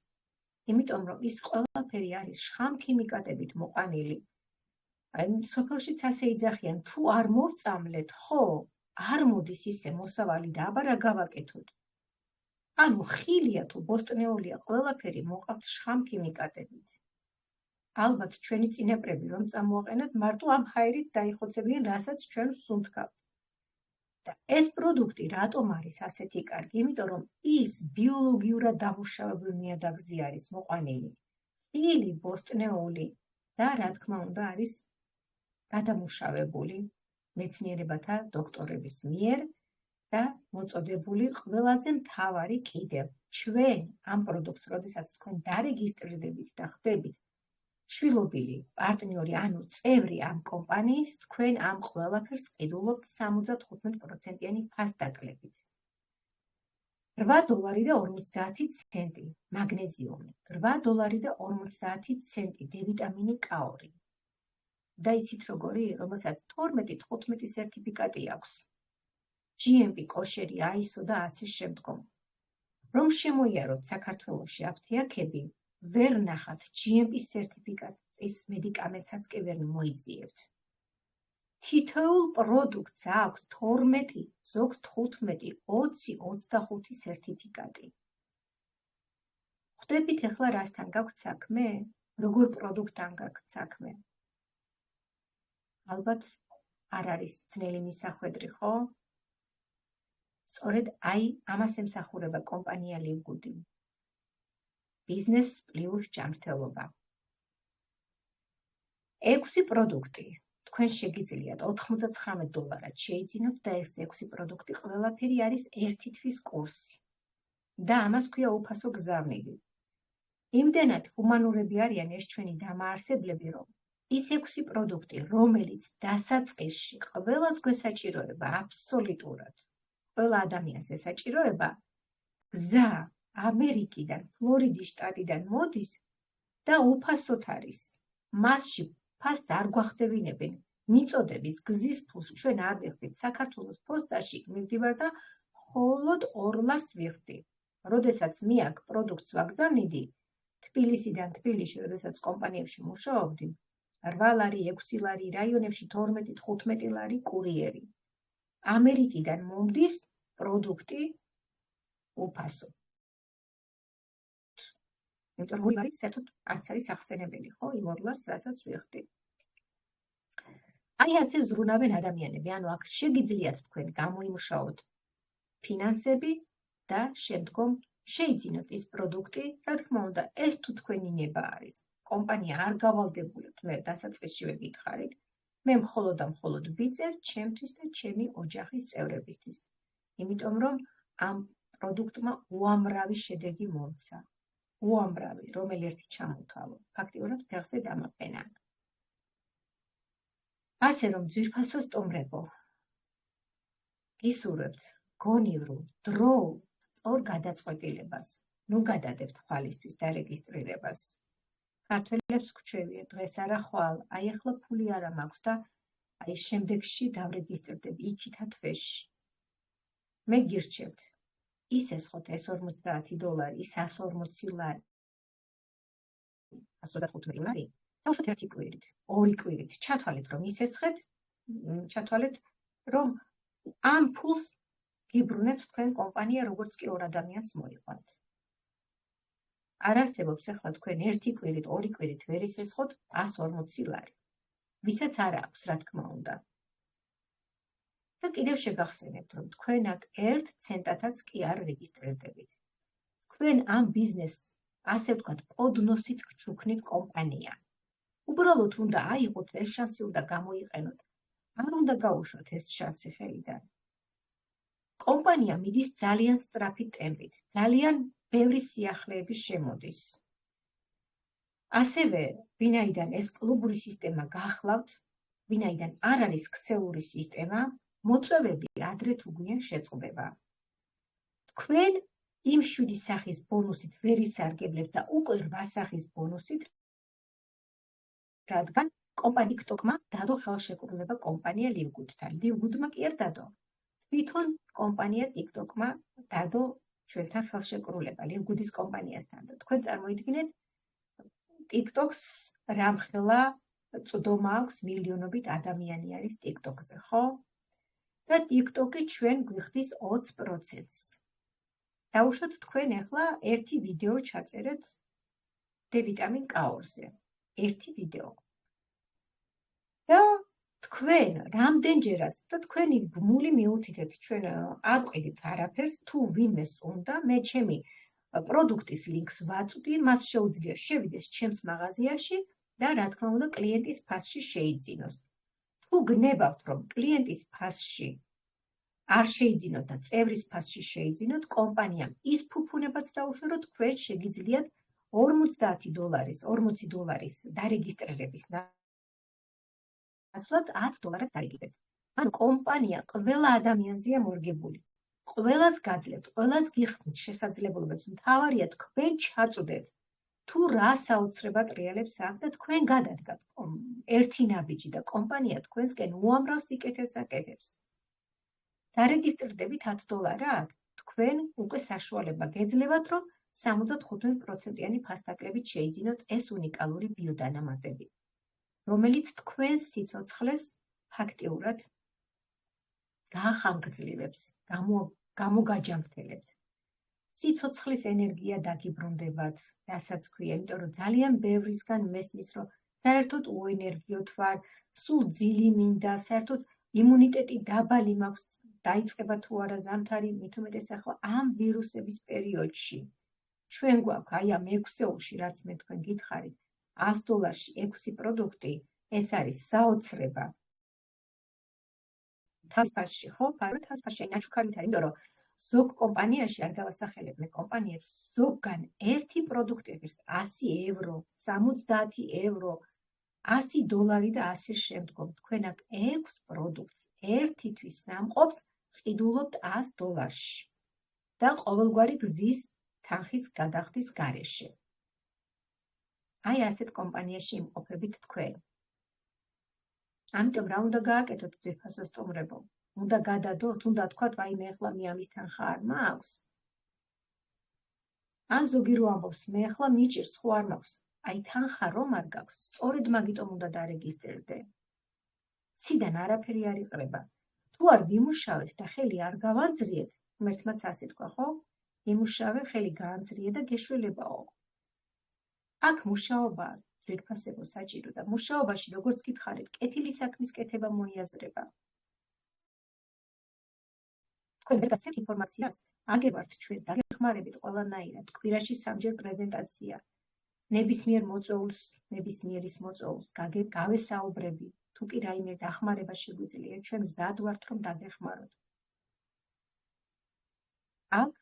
იმიტომ რომ ის ყველაფერი არის შხამქიმიკატებით მოყვანილი. აი, სოფელშიც ასე იძახიან, თუ არ მოვწამლეთ, ხო, არ მოდის ისე მოსავალი და აბა რა გავაკეთოთ. ანუ ხილია თუ ბოსტნეულია, ყველაფერი მოყავთ შხამქიმიკატებით. ალბათ ჩვენი წინაპრები რომ წამოაყენოთ, მარტო ამ ჰაერით დაიხოცებიან, რასაც ჩვენ ვსუნთქავთ. და ეს პროდუქტი რატომ არის ასეთი კარგი? იმიტომ რომ ის ბიოლოგიურად დამუშავებულ ნიადაგზე არის მოყვანილი. ხილი, ბოსტნეული და რა თქმა უნდა არის გადამუშავებული მეცნიერებათა დოქტორების მიერ და მოწოდებული ყველაზე მთავარი კიდევ ჩვენ ამ პროდუქტს, როდესაც თქვენ დარეგისტრირდებით და ხდებით შვილობილი პარტნიორი, ანუ წევრი ამ კომპანიის, თქვენ ამ ყველაფერს ყიდულობთ 75%-იანი ფასდაკლებით. $8.50 მაგნეზიუმი, $8.50 დ-ვიტამინი K2. და იცით როგორი, რომელსაც 12-15 სერტიფიკატი აქვს. GMP, კოშერი, ISO და ასე შემდგომ. რომ შემოიაროთ საქართველოში აფთიაქები, ვერ ნახათ GMP სერტიფიკატის მედიკამენტსაც კი ვერ მოიძიებთ. თითოეულ პროდუქტს აქვს 12, ზოგს 15, 20, 25 სერტიფიკატი. ხვდებით ახლა რასთან გაქვთ საქმე? როგორ პროდუქტთან გაქვთ საქმე? ალბათ არ არის ძნელი მისახვედრი, ხო? სწორედ აი ამას ემსახურება კომპანია ლივგუდი. ბიზნეს პლუს ჯანმრთელობა. 6 პროდუქტი. თქვენ შეგიძლიათ $99 შეიძინოთ და ეს 6 პროდუქტი ყველაფერი არის ერთი თვის კურსი. და ამას ქვია უფასო გზავნილი. იმდენად ჰუმანურები არიან ეს ჩვენი დამაარსებლები, რომ ის 6 პროდუქტი, რომელიც დასაწყისში ყველას გვესაჭიროება აბსოლუტურად, ყველა ადამიანს ესაჭიროება, გზა ამერიკიდან, ფლორიდის შტატიდან მოდის და უფასოდ არის. მასში ფასს არ გვახდებინებენ. მიწოდების გზის ფულს ჩვენ არ ვიხდით. საქართველოს პოსტაში მივდივარ და მხოლოდ $2 ვიხდი. როდესაც მე აქ პროდუქტს ვაგზავნიდი, თბილისიდან თბილისში, როდესაც კომპანიებში მუშაობდი, $8, $6 რაიონებში 12-15 კურიერი. ამერიკიდან მომდის პროდუქტი უფასო. იმიტომ რომ $2 საერთოდ არც არის ახსენებელი, ხო, იმ $2, რასაც ვიხდი. აი ასე ზრუნავენ ადამიანები, ანუ აქ შეგიძლიათ თქვენ გამოიმუშაოთ ფინანსები და შემდგომ შეიძინოთ ის პროდუქტი, რა თქმა უნდა, ეს თუ თქვენი ნება არის. კომპანია არ გავალდებულებთ, მე დასაწყისშივე გითხარით, მე მხოლოდ და მხოლოდ ვიწერ ჩემთვის და ჩემი ოჯახის წევრებისთვის. იმიტომ რომ ამ პროდუქტმა უამრავი შედეგი მომცა. უამრავი, რომელი ერთი ჩამოვთვალო, ფაქტიურად ფეხზე დამაყენა. ასე რომ ძვირფასო სტუმრებო, გისურვებთ გონივრულ, დროულ, სწორ გადაწყვეტილებას. ნუ გადადებთ ხვალისთვის დარეგისტრირებას. ქართველებს გვჩვევია, დღეს არა ხვალ, აი ახლა ფული არა მაქვს და აი შემდეგში დავრეგისტრდები იქითა თვეში. მე გირჩევთ, ის ესხოთ ეს $50, ის $140, $125, დავუშვათ ერთი კვირით, 2 კვირით, ჩათვალეთ რომ ისესხეთ, ჩათვალეთ რომ ამ ფულს გიბრუნებთ თქვენ კომპანია, როგორც კი ორ ადამიანს მოიყვანთ. არ არსებობს ახლა თქვენ ერთი კვირით, 2 კვირით ვერ ისესხოთ $140, ვისაც არ აქვს, რა თქმა უნდა. და კიდევ შეგახსენებთ, რომ თქვენ აქ 1 ცენტათაც კი არ რეგისტრირდებით. თქვენ ამ ბიზნესს, ასე ვთქვათ, პოდნოსით გჩუქნით კომპანია. უბრალოდ უნდა აიღოთ ეს შანსი, უნდა გამოიყენოთ. არ უნდა გაუშვათ ეს შანსი ხელიდან. კომპანია მიდის ძალიან სწრაფი ტემპით, ძალიან ბევრი სიახლეების შემოდის. ასევე, ვინაიდან ეს კლუბური სისტემა გახლავთ, ვინაიდან არ არის ქსელური სისტემა, მოწვევები ადრე თუ გვიან შეწყდება. თქვენ იმ 7 სახის ბონუსით ვერ ისარგებლებთ და უკვე 8 სახის ბონუსით, რადგან კომპანია TikTok-მა დადო ხელშეკრულება კომპანია LiveGood-თან. LiveGood-მა კი არ დადო. თვითონ კომპანია TikTok-მა დადო ჩვენთან ხელშეკრულება LiveGood-ის კომპანიასთან. და თქვენ წარმოიდგინეთ, TikTok-ს რამხელა წვდომა აქვს, მილიონობით ადამიანი არის TikTok-ზე, ხო? და TikTok-ი ჩვენ გვიხდის 20%-ს. დავუშვათ თქვენ ახლა ერთი ვიდეო ჩაწერეთ D-ვიტამინ K-ზე. ერთი ვიდეო. და თქვენ რამდენჯერაც და თქვენი ბმული მიუთითეთ, ჩვენ არ ვყიდით არაფერს, თუ ვინმეს უნდა, მე ჩემი პროდუქტის ლინკს ვაწვდი, მას შეუძლია შევიდეს ჩემს მაღაზიაში და რა თქმა უნდა კლიენტის ფასში შეიძინოს. თუ გნებავთ, რომ კლიენტის ფასში არ შეიძინოთ და წევრის ფასში შეიძინოთ, კომპანიამ ის ფუფუნებაც დაუშვეროთ, თქვენ შეგიძლიათ $40 დარეგისტრირების ნაცვლად $10 დაიგებთ. ანუ კომპანია ყველა ადამიანზეა მორგებული. ყველას გაძლევთ, ყველას გიხსნით შესაძლებლობებს. მთავარია თქვენ ჩაწვდეთ, თუ რა საოცრებად რეალებს აქვს და თქვენ გადადგათ ერთი ნაბიჯი და კომპანია თქვენსკენ უამრავ სიკეთეს აკეთებს. დარეგისტრირდებით $10, თქვენ უკვე საშუალება გეძლევათ, რომ 75%-იანი ფასდაკლებით შეიძინოთ ეს უნიკალური ბიოდანამატები, რომელიც თქვენს სიცოცხლეს ფაქტიურად გაახანგრძლივებს, გამოგაჯამრთელებთ. სიცოცხლის ენერგია დაგიბრუნდებათ, რასაც ქვია, იმიტომ რომ ძალიან ბევრისგან მესმის, რომ საერთოდ უენერგიოთ ვარ, სულ ძილი მინდა, საერთოდ იმუნიტეტი დაბალი მაქვს, დაიწყება თუ არა ზამთარი, მით უმეტეს ახლა ამ ვირუსების პერიოდში. ჩვენ გვაქვს აი ამ 6-ეულში, რაც მე თქვენ გითხარით, $100-ში 6 პროდუქტი, ეს არის საოცრება. თავის ფასში, ხო? თავის ფასში ნაჩუქარით არის, იმიტომ რომ ზოგ კომპანიაში არ დავასახელებ მე კომპანიებს, ზოგგან ერთი პროდუქტი ღირს 100 евро, 70 евро, $100 და ასე შემდგომ. თქვენ აქ 6 პროდუქტს ერთითვის ნამყოფს ყიდულობთ $100-ში და ყოველგვარი გზის თანხის გადახდის გარეშე. აი ასეთ კომპანიაში იმყოფებით თქვენ. ამიტომ რა უნდა გააკეთოთ ძვირფასო სტუმრებო? უნდა გადადოთ, უნდა თქვათ, ვაიმე ახლა მე ამის თანხა არ მაქვს. ან ზოგი რო ამბობს, მე ახლა მიჭირს, ხო არ მაქვს. აი თანხა რომ არ გაქვს, სწორედ მაგიტომ უნდა დარეგისტრირდე. ციდან არაფერი არ იყრება. თუ არ ვიმუშავეთ და ხელი არ გავანძრიეთ, ღმერთმაც ასე თქვა, ხო? იმუშავე, ხელი გაანძრიე და გეშველებაო. აქ მუშაობა ძვირფასებო საჭირო და მუშაობაში როგორც გითხარით, კეთილი საქმის კეთება მოიაზრება. თქვენ ვერ გასცემთ ინფორმაციას, აგებართ ჩვენ დაგეხმარებით ყველანაირად, კვირაში 3 ჯერ პრეზენტაცია. ნებისმიერ მოწვეულს, ნებისმიერის მოწვეულს გავესაუბრები. თუ კი რაიმე დახმარება შეგვიძლია, ჩვენ მზად ვართ რომ დაგეხმაროთ. აქ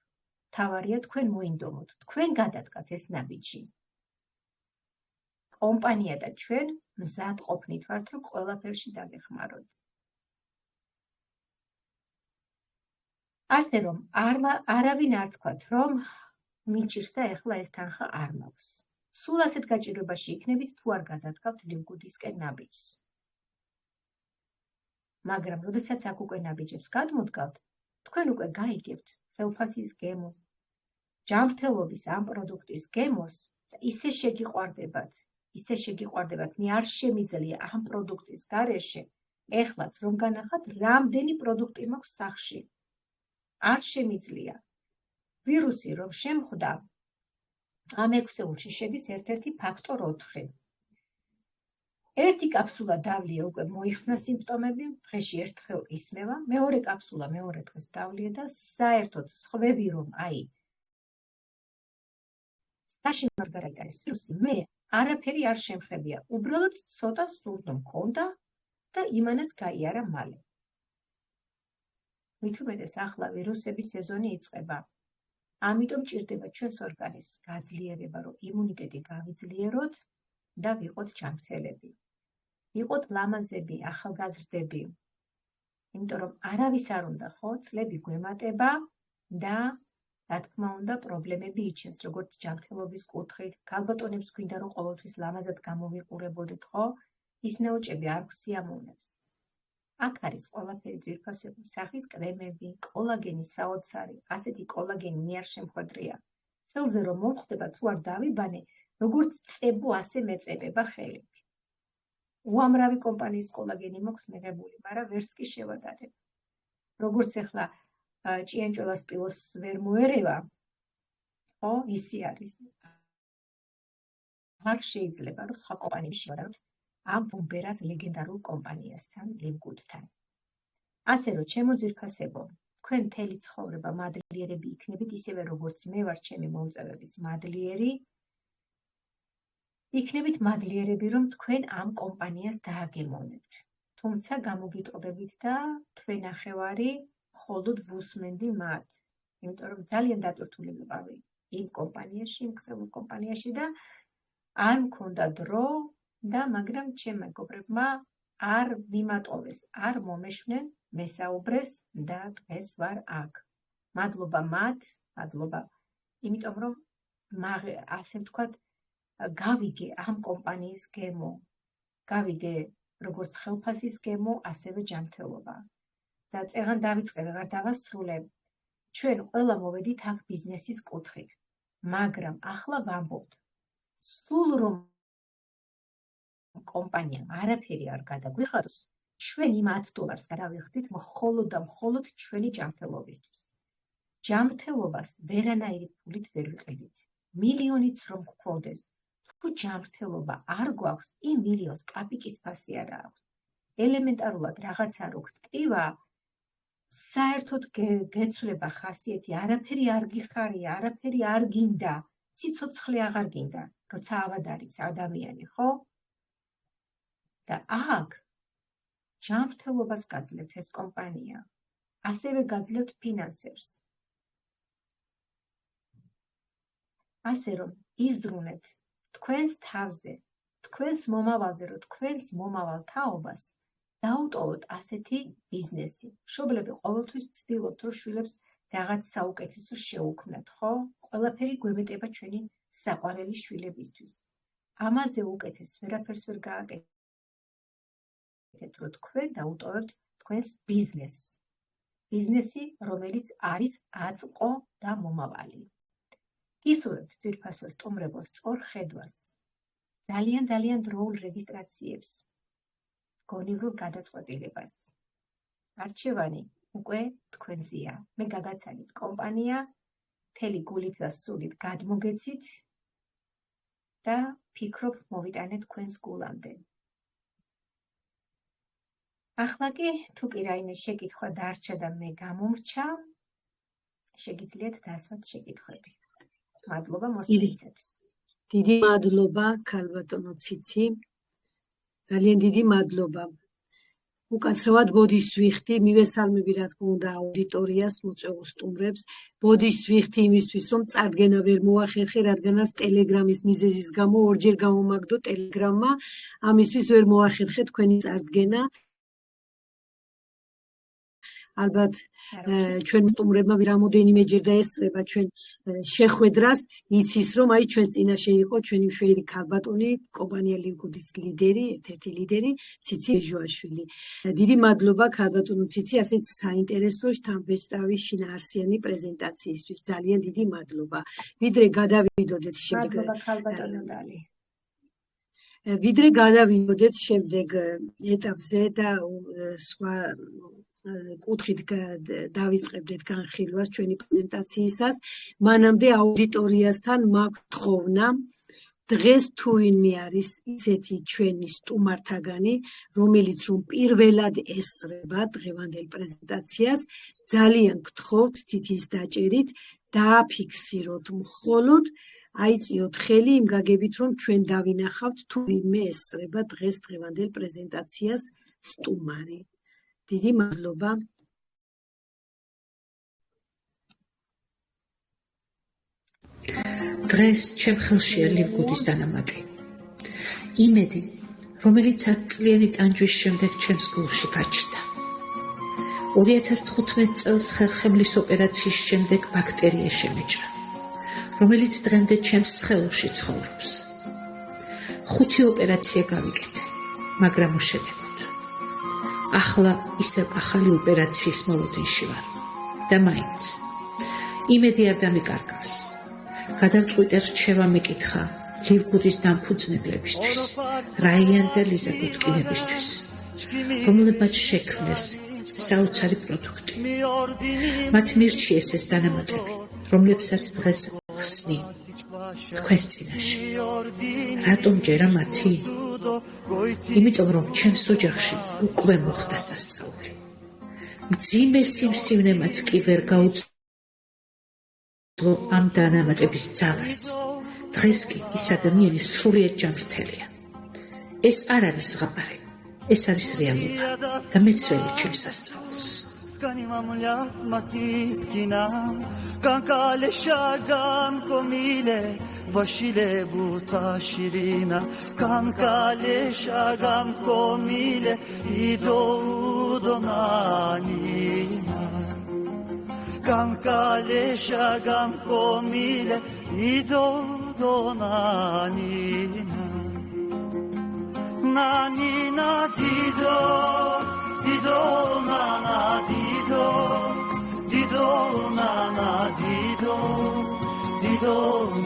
თავარია თქვენ მოინდომოთ, თქვენ გადადგათ ეს ნაბიჯი. კომპანია და ჩვენ მზად ყოფნით ვართ რომ ყველაფერში დაგეხმაროთ. ასე რომ არავინ არ თქვათ რომ მიჭირს და ეხლა ეს თანხა არ მაქვს. სულ ასეთ გაჭირვებაში იქნებით თუ არ გადადგავთ ლივგუდისკენ ნაბიჯს. მაგრამ როდესაც აქ უკვე ნაბიჯებს გადმოდგავთ, თქვენ უკვე გაიგებთ ხელფასის გემოს, ჯანმრთელობის ამ პროდუქტის გემოს და ისე შეგიყვარდებათ, მე არ შემიძლია ამ პროდუქტის გარეშე ეხლაც რომ განახათ, რამდენი პროდუქტი მაქვს სახში. არ შემიძლია. ვირუსი რომ შემხვდა, ამ 6-ში შედის ერთ-ერთი ფაქტორ 4. ერთი კაფსულა დავლია უკვე მოიხსნა სიმპტომები, დღეში ერთხელ ისმევა, მეორე კაფსულა მეორე დღეს დავლია და საერთოდ სხვები რომ საშინლად გადაიტანეს ვირუსი, მე არაფერი არ შემხებია, უბრალოდ ცოტა სურნო მქონდა და იმანაც გაიარა მალე. მით უმეტეს ახლა ვირუსების სეზონი იწყება. ამიტომ ჭირდება ჩვენს ორგანიზმს გაძლიერება, რომ იმუნიტეტი გავიძლიეროთ და ვიყოთ ჯანმრთელები. ვიყოთ ლამაზები, ახალგაზრდები. იმიტომ რომ არავის არ უნდა, ხო, წლები გვემატება და რა თქმა უნდა, პრობლემები იჩენს, როგორც ჯანმრთელობის კუთხით. ქალბატონებს გვინდა რომ ყოველთვის ლამაზად გამოვიყურებოდეთ, ხო? ის ნაოჭები არ გვსიამოვნებს. აქ არის ყველაფერი ძვირფასები, სახის კრემები, კოლაგენის საოცარი, ასეთი კოლაგენი მე არ შემხვედრია. ხელზე რომ მომხვდება, თუ არ დავიბანე, როგორც წებო, ასე მეწებება ხელები. უამრავი კომპანიის კოლაგენი მაქვს მიღებული, მაგრამ ვერც კი შევადარებ. როგორც ახლა ჭიანჭველას პილოს ვერ მოერევა, ხო, ისი არის. არ შეიძლება რომ სხვა კომპანიები შევადაროთ ამ ბუმბერას ლეგენდარულ კომპანიასთან, ლივგუდთან. ასე რომ, ჩემო ძვირფასებო, თქვენ მთელი ცხოვრება მადლიერები იქნებით, ისევე როგორც მე ვარ ჩემი მომწევების მადლიერი, იქნებით მადლიერები, რომ თქვენ ამ კომპანიას დააგემოვნებთ. თუმცა გამოგიტყდებით და თქვენ ნახევარი მხოლოდ ვუსმენდი მათ. იმიტომ რომ ძალიან დატვირთული ვიყავი იმ კომპანიაში, იმ ქსელურ კომპანიაში და არ მქონდა დრო და მაგრამ ჩემ მეგობრებმა არ მიმატოვეს, არ მომეშვნენ, მესაუბრეს და დღეს ვარ აქ. მადლობა მათ, მადლობა. იმიტომ რომ ასე ვთქვათ, გავიგე ამ კომპანიის გემო. გავიგე როგორც ხელფასის გემო, ასევე ჯანმრთელობა. და წეღან დავიწყე, ვეღარ დავასრულე. ჩვენ ყველა მოვედით აქ ბიზნესის კუთხით. მაგრამ ახლა ვამბობთ, სულ რომ კომპანიამ არაფერი არ გადაგვიხადოს, ჩვენ იმ $10 გადავიხდით მხოლოდ და მხოლოდ ჩვენი ჯანმრთელობისთვის. ჯანმრთელობას ვერანაირი ფულით ვერ ვიყიდით. მილიონიც რომ გქონდეს, თუ ჯანმრთელობა არ გვაქვს, იმ მილიონს კაპიკის ფასი არ აქვს. ელემენტარულად რაღაცა რო გტკივა, საერთოდ გეცვლება ხასიათი, არაფერი არ გიხარია, არაფერი არ გინდა, სიცოცხლე აღარ გინდა, როცა ავად არის ადამიანი, ხო? და აქ ჯანმრთელობას გაძლევთ ეს კომპანია, ასევე გაძლევთ ფინანსებს. ასე რომ იზრუნეთ თქვენს თავზე, თქვენს მომავალზე, რომ თქვენს მომავალ თაობას დაუტოვოთ ასეთი ბიზნესი. მშობლები ყოველთვის ვცდილობთ, რომ შვილებს რაღაც საუკეთესო შეუქმნათ, ხო? ყველაფერი გვემეტება ჩვენი საყვარელი შვილებისთვის. ამაზე უკეთეს ვერაფერს ვერ გააკეთეთ, რომ თქვენ დაუტოვებთ თქვენს ბიზნესს. ბიზნესი, რომელიც არის აწმყო და მომავალი. გისურვებთ ძვირფასო სტუმრებო სწორ ხედვას, ძალიან დროულ რეგისტრაციებს, გონივრულ გადაწყვეტილებას. არჩევანი უკვე თქვენზეა. მე გაგაცანით კომპანია, მთელი გულით და სულით გადმოგეცით და ფიქრობ მოვიტანეთ თქვენს გულამდე. ახლა კი თუ კი რაიმე შეკითხვა დარჩა და მე გამომრჩა, შეგიძლიათ დასვათ შეკითხვები. მადლობა მოსვლისათვის. დიდი მადლობა ქალბატონო ციცი. ძალიან დიდი მადლობა. უკაცრავად ბოდიშს ვიხდი, მივესალმები რა თქმა უნდა აუდიტორიას, მოწვეულ სტუმრებს. ბოდიშს ვიხდი იმისთვის, რომ წარდგენა ვერ მოახერხე, რადგანაც ტელეგრამის მიზეზის გამო ორჯერ გამომაგდო ტელეგრამმა, ამისთვის ვერ მოახერხე თქვენი წარდგენა. ალბათ ჩვენ სტუმრებმა რამოდენიმეჯერ დაესწრება ჩვენ შეხვედრას, იცის რომ აი ჩვენს წინაშე იყო ჩვენი მშველი ქალბატონი, კომპანია ლივგუდის ლიდერი, ერთ-ერთი ლიდერი, ციცი ბეჟუაშვილი. დიდი მადლობა ქალბატონო ციცი, ასეთ საინტერესო შთამბეჭდავი შინაარსიანი პრეზენტაციისთვის. ძალიან დიდი მადლობა. ვიდრე გადავიდოდეთ შემდეგ მადლობა ქალბატონო დალი. ვიდრე გადავიდოდეთ შემდეგ ეტაპზე და სხვა კუთხით დავიწყებდეთ განხილვას ჩვენი პრეზენტაციისას, მანამდე აუდიტორიასთან მაქვს თხოვნა, დღეს თუ ვინმე არის ისეთი ჩვენი სტუმართაგანი, რომელიც რომ პირველად ესწრება დღევანდელ პრეზენტაციას, ძალიან გთხოვთ თითის დაჭერით დააფიქსიროთ მხოლოდ, აიწიოთ ხელი იმ გაგებით, რომ ჩვენ დავინახავთ თუ ვინმე ესწრება დღეს დღევანდელ პრეზენტაციას სტუმარი. დიდი მადლობა. დღეს ჩემ ხელშია ლივგუდის დანამატი. იმედი, რომელიც 10 წლიანი ტანჯვის შემდეგ ჩემს გულში გაჩნდა. 2015 წელს ხერხემლის ოპერაციის შემდეგ ბაქტერია შემეჭრა, რომელიც დღემდე ჩემს სხეულში ცხოვრობს. 5 ოპერაცია გავიკეთე, მაგრამ უშედეგოდ. ახლა ისევ ახალი ოპერაციის მოლოდინში ვარ და მაინც იმედი არ დამიკარგავს. გადამწყვიტე რჩევა მეკითხა ლივგუდის დამფუძნებლებისთვის, რაიან და ლიზა გუტკინებისთვის, რომლებმაც შექმნეს საოცარი პროდუქტი. მათ მირჩიეს ეს დანამატები, რომლებსაც დღეს ხსნი თქვენს წინაშე. რატომ ჯერა მათი? იმიტომ რომ ჩემს ოჯახში უკვე მოხდა სასწაული. მძიმე სიმსივნემაც კი ვერ გაუძლო ამ დანამატების ძალას. დღეს კი ის ადამიანი სრულიად ჯანმრთელია. ეს არ არის ზღაპარი, ეს არის რეალობა და მეც ველი ჩემს სასწაულს. Scanimamlas makipkina kankale shagan komile vashile buta shirina kankale shagan komile idodonanina kankale shagan komile idodonanina nanina dido Dido nana dido, dido nana dido, dido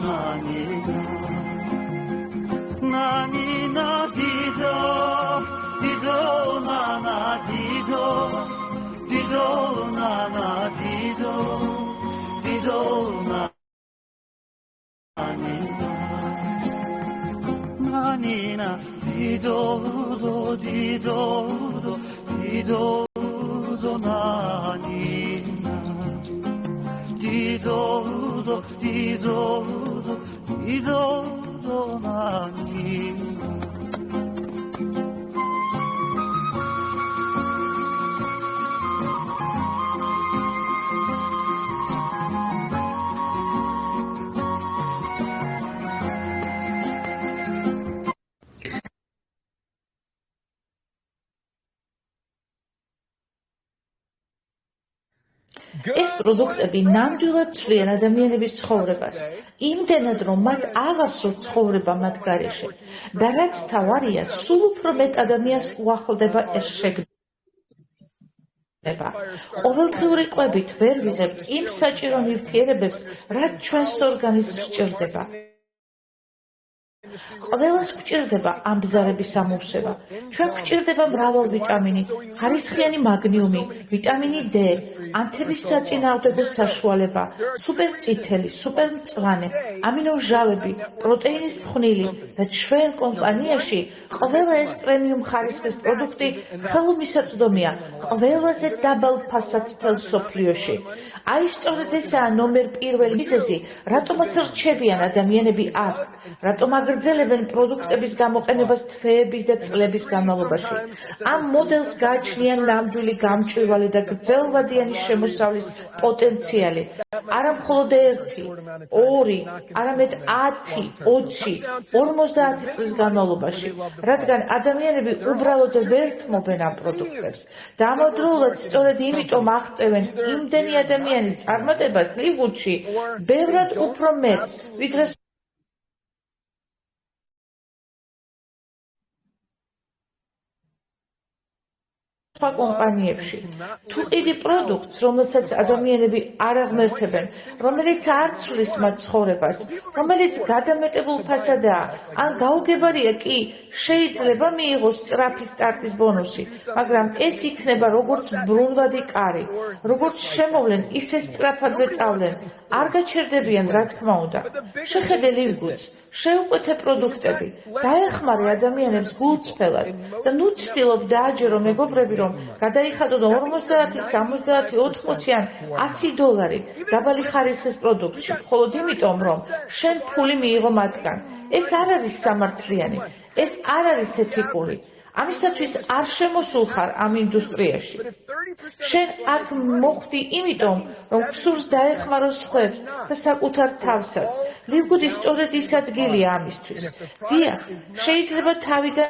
nanina, nanina dido, dido nana dido, dido nana dido, dido nanina, nanina dido dido. Dido nanina, dido dido dido nanina. ეს პროდუქტები ნამდვილად ცვლიან ადამიანების ცხოვრებას, იმდენად რომ მათ აღარ სურთ ცხოვრება მათ გარეშე და რაც თავარია, სულ უფრო მეტ ადამიანს უახლდება ეს შეგრძნება. ყოველდღიური კვებით ვერ ვიღებთ იმ საჭირო ნივთიერებებს, რაც ჩვენს ორგანიზმს სჭირდება. ყველას გვჭირდება ამ ბზარების ამოვსება. ჩვენ გვჭირდება მრავალ ვიტამინი, ხარისხიანი მაგნიუმი, ვიტამინი D, ანთების საწინააღმდეგო საშუალება, სუპერწითელი, სუპერმწვანე, ამინომჟავები, პროტეინის ფხვნილი და ჩვენ კომპანიაში ყველა ეს პრემიუმ ხარისხის პროდუქტი ხელმისაწვდომია ყველაზე დაბალ ფასად მსოფლიოში. აი სწორედ ესაა ნომერ პირველი მიზეზი, რატომაც რჩებიან ადამიანები აქ, რატომ აგრძელებენ პროდუქტების გამოყენებას თვეების და წლების განმავლობაში. ამ მოდელს გააჩნიან ნამდვილი გამჭვირვალე და გრძელვადიანი შემოსავლის პოტენციალი. არა მხოლოდ 1, 2, არამედ 10, 20, 50 წლის განმავლობაში, რადგან ადამიანები უბრალოდ ვერ თმობენ ამ პროდუქტებს და ამავდროულად სწორედ იმიტომ აღწევენ იმდენი ადამიანი წარმატებას ლიგუთში ბევრად უფრო მეტს, ვიდრე სხვა კომპანიებში. თუ ყიდი პროდუქტს, რომელსაც ადამიანები არ აღმერთებენ, რომელიც არ ცვლის მათ ცხოვრებას, რომელიც გადამეტებულ ფასადაა, ან გაუგებარია კი, შეიძლება მიიღოს სწრაფი სტარტის ბონუსი, მაგრამ ეს იქნება როგორც ბრუნვადი კარი, როგორც შემოვლენ, ისე სწრაფადვე წავლენ, არ გაჩერდებიან, რა თქმა უნდა. შეხედე ლივგუთს, შეუყვეთე პროდუქტები, დაეხმარე ადამიანებს გულწრფელად და ნუ ცდილობ დააჯერო მეგობრები, რომ გადაიხადონ 50, 70, 80 ან $100 დაბალი ხარისხის პროდუქტში, მხოლოდ იმიტომ, რომ შენ ფული მიიღო მათგან. ეს არ არის სამართლიანი, ეს არ არის ეთიკური. ამისათვის არ შემოსულ ხარ ამ ინდუსტრიაში. შენ აქ მოხვდი იმიტომ, რომ გსურს დაეხმარო სხვებს და საკუთარ თავსაც. ლივგუდი სწორედ ის ადგილია ამისთვის. დიახ, შეიძლება თავიდან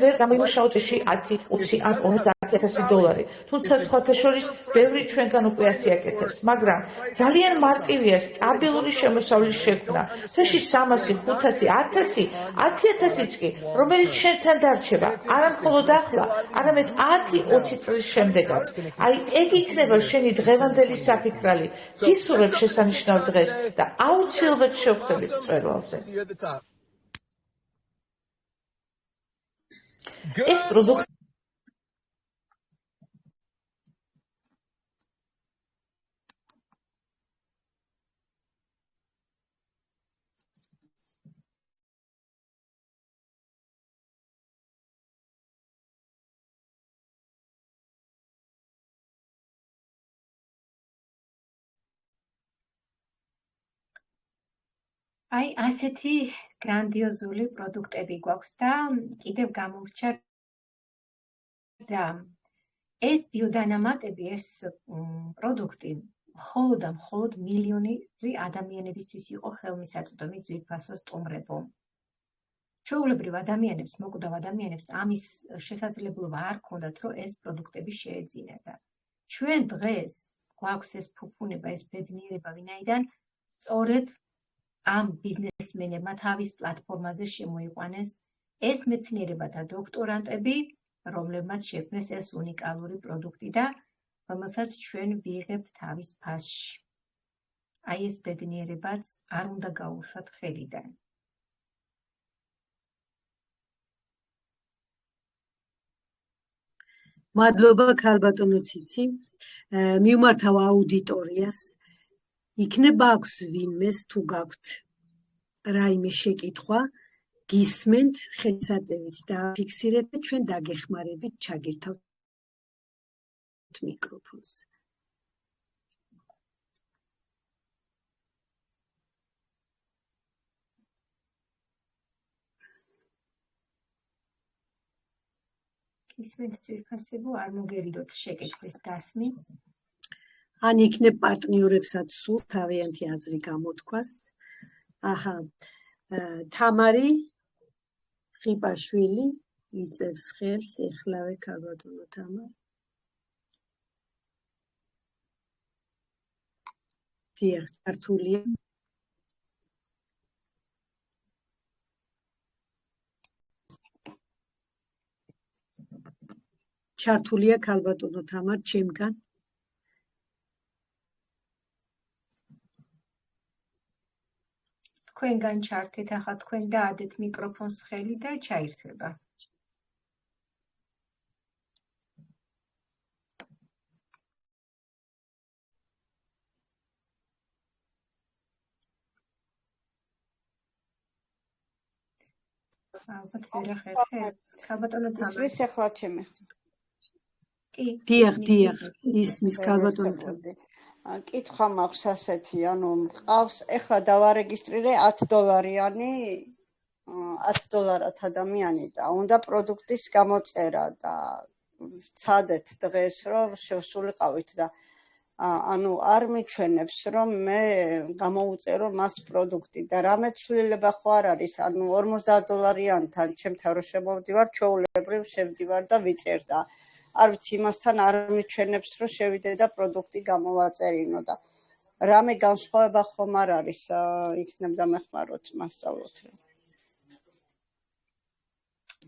ვერ გამოიმუშაოთ ეში 10, 20 ან $50,000, თუმცა სხვათა შორის ბევრი ჩვენგან უკვე ასე აკეთებს, მაგრამ ძალიან მარტივია სტაბილური შემოსავლის შექმნა. თვეში 300, 500, 1000, 10,000-იც კი, რომელიც შენთან დარჩება, არა მხოლოდ ახლა, არამედ 10-20 წლის შემდეგაც. აი, ეგ იქნება შენი დღევანდელი საფიქრალი. გისურვებ შესანიშნავ დღეს და აუცილებლად შევხვდებით მწვერვალზე. ეს პროდუქტი აი, ასეთი გრანდიოზული პროდუქტები გვაქვს და კიდევ გამორჩა რა. ეს ბიოდანამატები, ეს პროდუქტი მხოლოდ მილიონი ადამიანებისთვის იყო ხელმისაწვდომი ძვირფასო სტუმრებო. ჩვეულებრივ ადამიანებს, მოკვდავ ადამიანებს ამის შესაძლებლობა არ ქონდათ, რომ ეს პროდუქტები შეეძინათ და ჩვენ დღეს გვაქვს ეს ფუფუნება, ეს ბედნიერება, ვინაიდან სწორედ ამ ბიზნესმენებმა თავის პლატფორმაზე შემოიყვანეს ეს მეცნიერება და დოქტორანტები, რომლებმაც შექმნეს ეს უნიკალური პროდუქტი და რომელსაც ჩვენ ვიღებთ თავის ფასში. აი ეს ბედნიერებაც არ უნდა გაუშვათ ხელიდან. მადლობა ქალბატონო ციცი. მივმართავ აუდიტორიას. იქნება აქვს ვინმეს თუ გაქვთ რაიმე შეკითხვა, გისმენთ, ხელსაწევით დააფიქსირეთ და ჩვენ დაგეხმარებით ჩაგირთავთ მიკროფონს. ისმენთ ძვირფასებო, არ მოგერიდოთ შეკითხვის დასმის. ან იქნებ პარტნიორებსაც სურთ თავიანთი აზრი გამოთქვას. აჰა, თამარი ხიპაშვილი იწევს ხელს, ეხლავე ქალბატონო თამარი. დიახ, ჩართულია. ჩართულია ქალბატონო თამარ ჩემგან. თქვენგან ჩართეთ, ახლა თქვენ დაადეთ მიკროფონს ხელი და ჩაირთვება. ალბათ ვერ ახერხებთ. ქალბატონო თამარ. ისმის ახლა ჩემი. კი. დიახ, ისმის ქალბატონო თამარ. კითხვა მაქვს ასეთი, ანუ მყავს ეხლა დავარეგისტრირე $10 $10 ადამიანი და უნდა პროდუქტის გამოწერა და ვცადეთ დღეს რომ შევსულიყავით და ანუ არ მიჩვენებს რომ მე გამოუწერო მას პროდუქტი და რამე ცვლილება ხო არ არის, ანუ $50-თან ჩემთან რო შემოვდივარ, ჩვეულებრივ შევდივარ და ვიწერ და არ ვიცი იმასთან არ მიჩვენებს რომ შევიდე და პროდუქტი გამოვაწერინო და რამე განსხვავება ხომ არ არის, იქნებდა მეხმაროთ მასწავლოთ.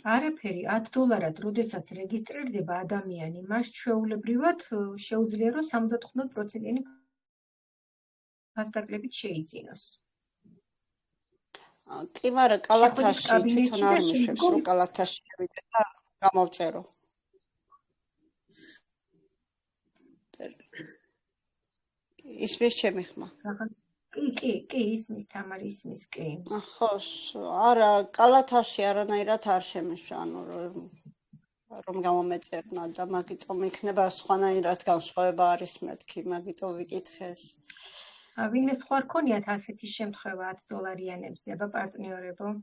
არაფერი, $10, როდესაც რეგისტრირდება ადამიანი, მას ჩვეულებრივად შეუძლია რომ 75%-იანი ფასდაკლებით შეიძინოს. კი, მაგრამ კალათაში თვითონ არ მიშვებს რომ კალათაში შევიდე და გამოვწერო. ისმის ჩემი ხმა. კი, ისმის თამარ, ისმის კი. ხო, არა, კალათაში არანაირად არ შემიშვა, ანუ რომ გამომეწერნა და მაგიტომ იქნება სხვანაირად განსხვავება არის მეთქი, მაგიტომ ვიკითხეს. ვინმე სხვა რქონიათ ასეთი შემთხვევა $10-იანებზე, აბა პარტნიორებო?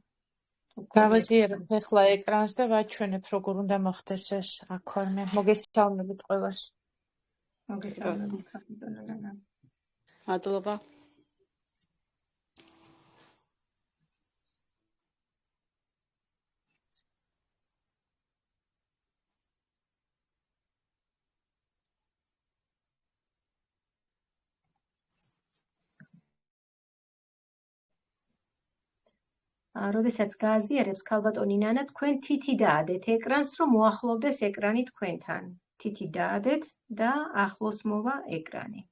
გავაზიარებ ახლა ეკრანს და ვაჩვენებ როგორ უნდა მოხდეს ეს. აქ ვარ მე. მოგესალმებით ყველას. მოგესალმებით ქალბატონო ნანა. მადლობა. როდესაც გააზიარებს ქალბატონი ნანა, თქვენ თითი დაადეთ ეკრანს, რომ მოახლოვდეს ეკრანი თქვენთან. თითი დაადეთ და ახლოს მოვა ეკრანი.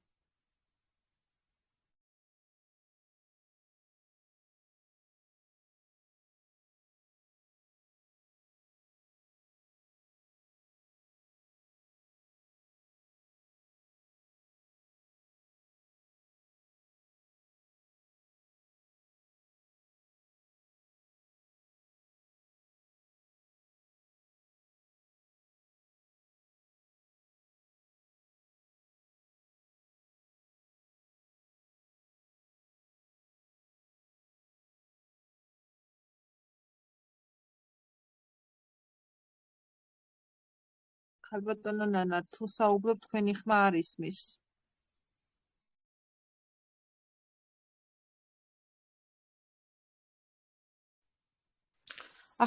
ქალბატონო ნანა, თუ საუბრობ თქვენი ხმა არ ისმის.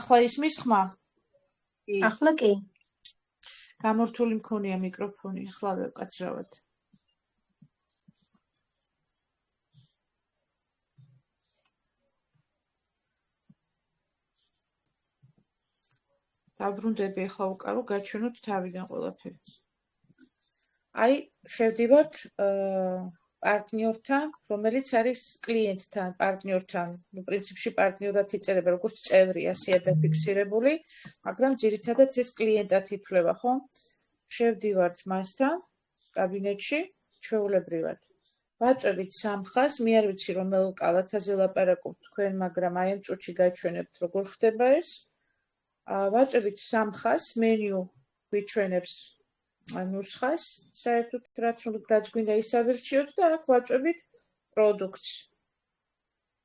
ახლა ისმის ხმა? ახლა კი. გამორთული მქონია მიკროფონი, ახლა ვევკაცრავად. დაბრუნდები ახლა უკარო, გაჩვენოთ თავიდან ყველაფერი. აი, შევდივართ პარტნიორთან, რომელიც არის კლიენტთან, პარტნიორთან, პრინციპში პარტნიორად იწერება, როგორც წევრი, ასეა დაფიქსირებული, მაგრამ ძირითადად ეს კლიენტად ითვლება, ხო? შევდივართ მასთან კაბინეტში, ჩვეულებრივად. ვაწვევით 300-ს, მე არ ვიცი რომელ კალათაზე ლაპარაკობთ თქვენ, მაგრამ აი ამ წუთში გაჩვენებთ როგორ ხდება ეს. ვაწვევით 300-ს, მენიუ გვიჩვენებს ნუსხას, საერთოდ რაც გვინდა ის ავირჩიოთ და აქ ვაწვევით პროდუქტს.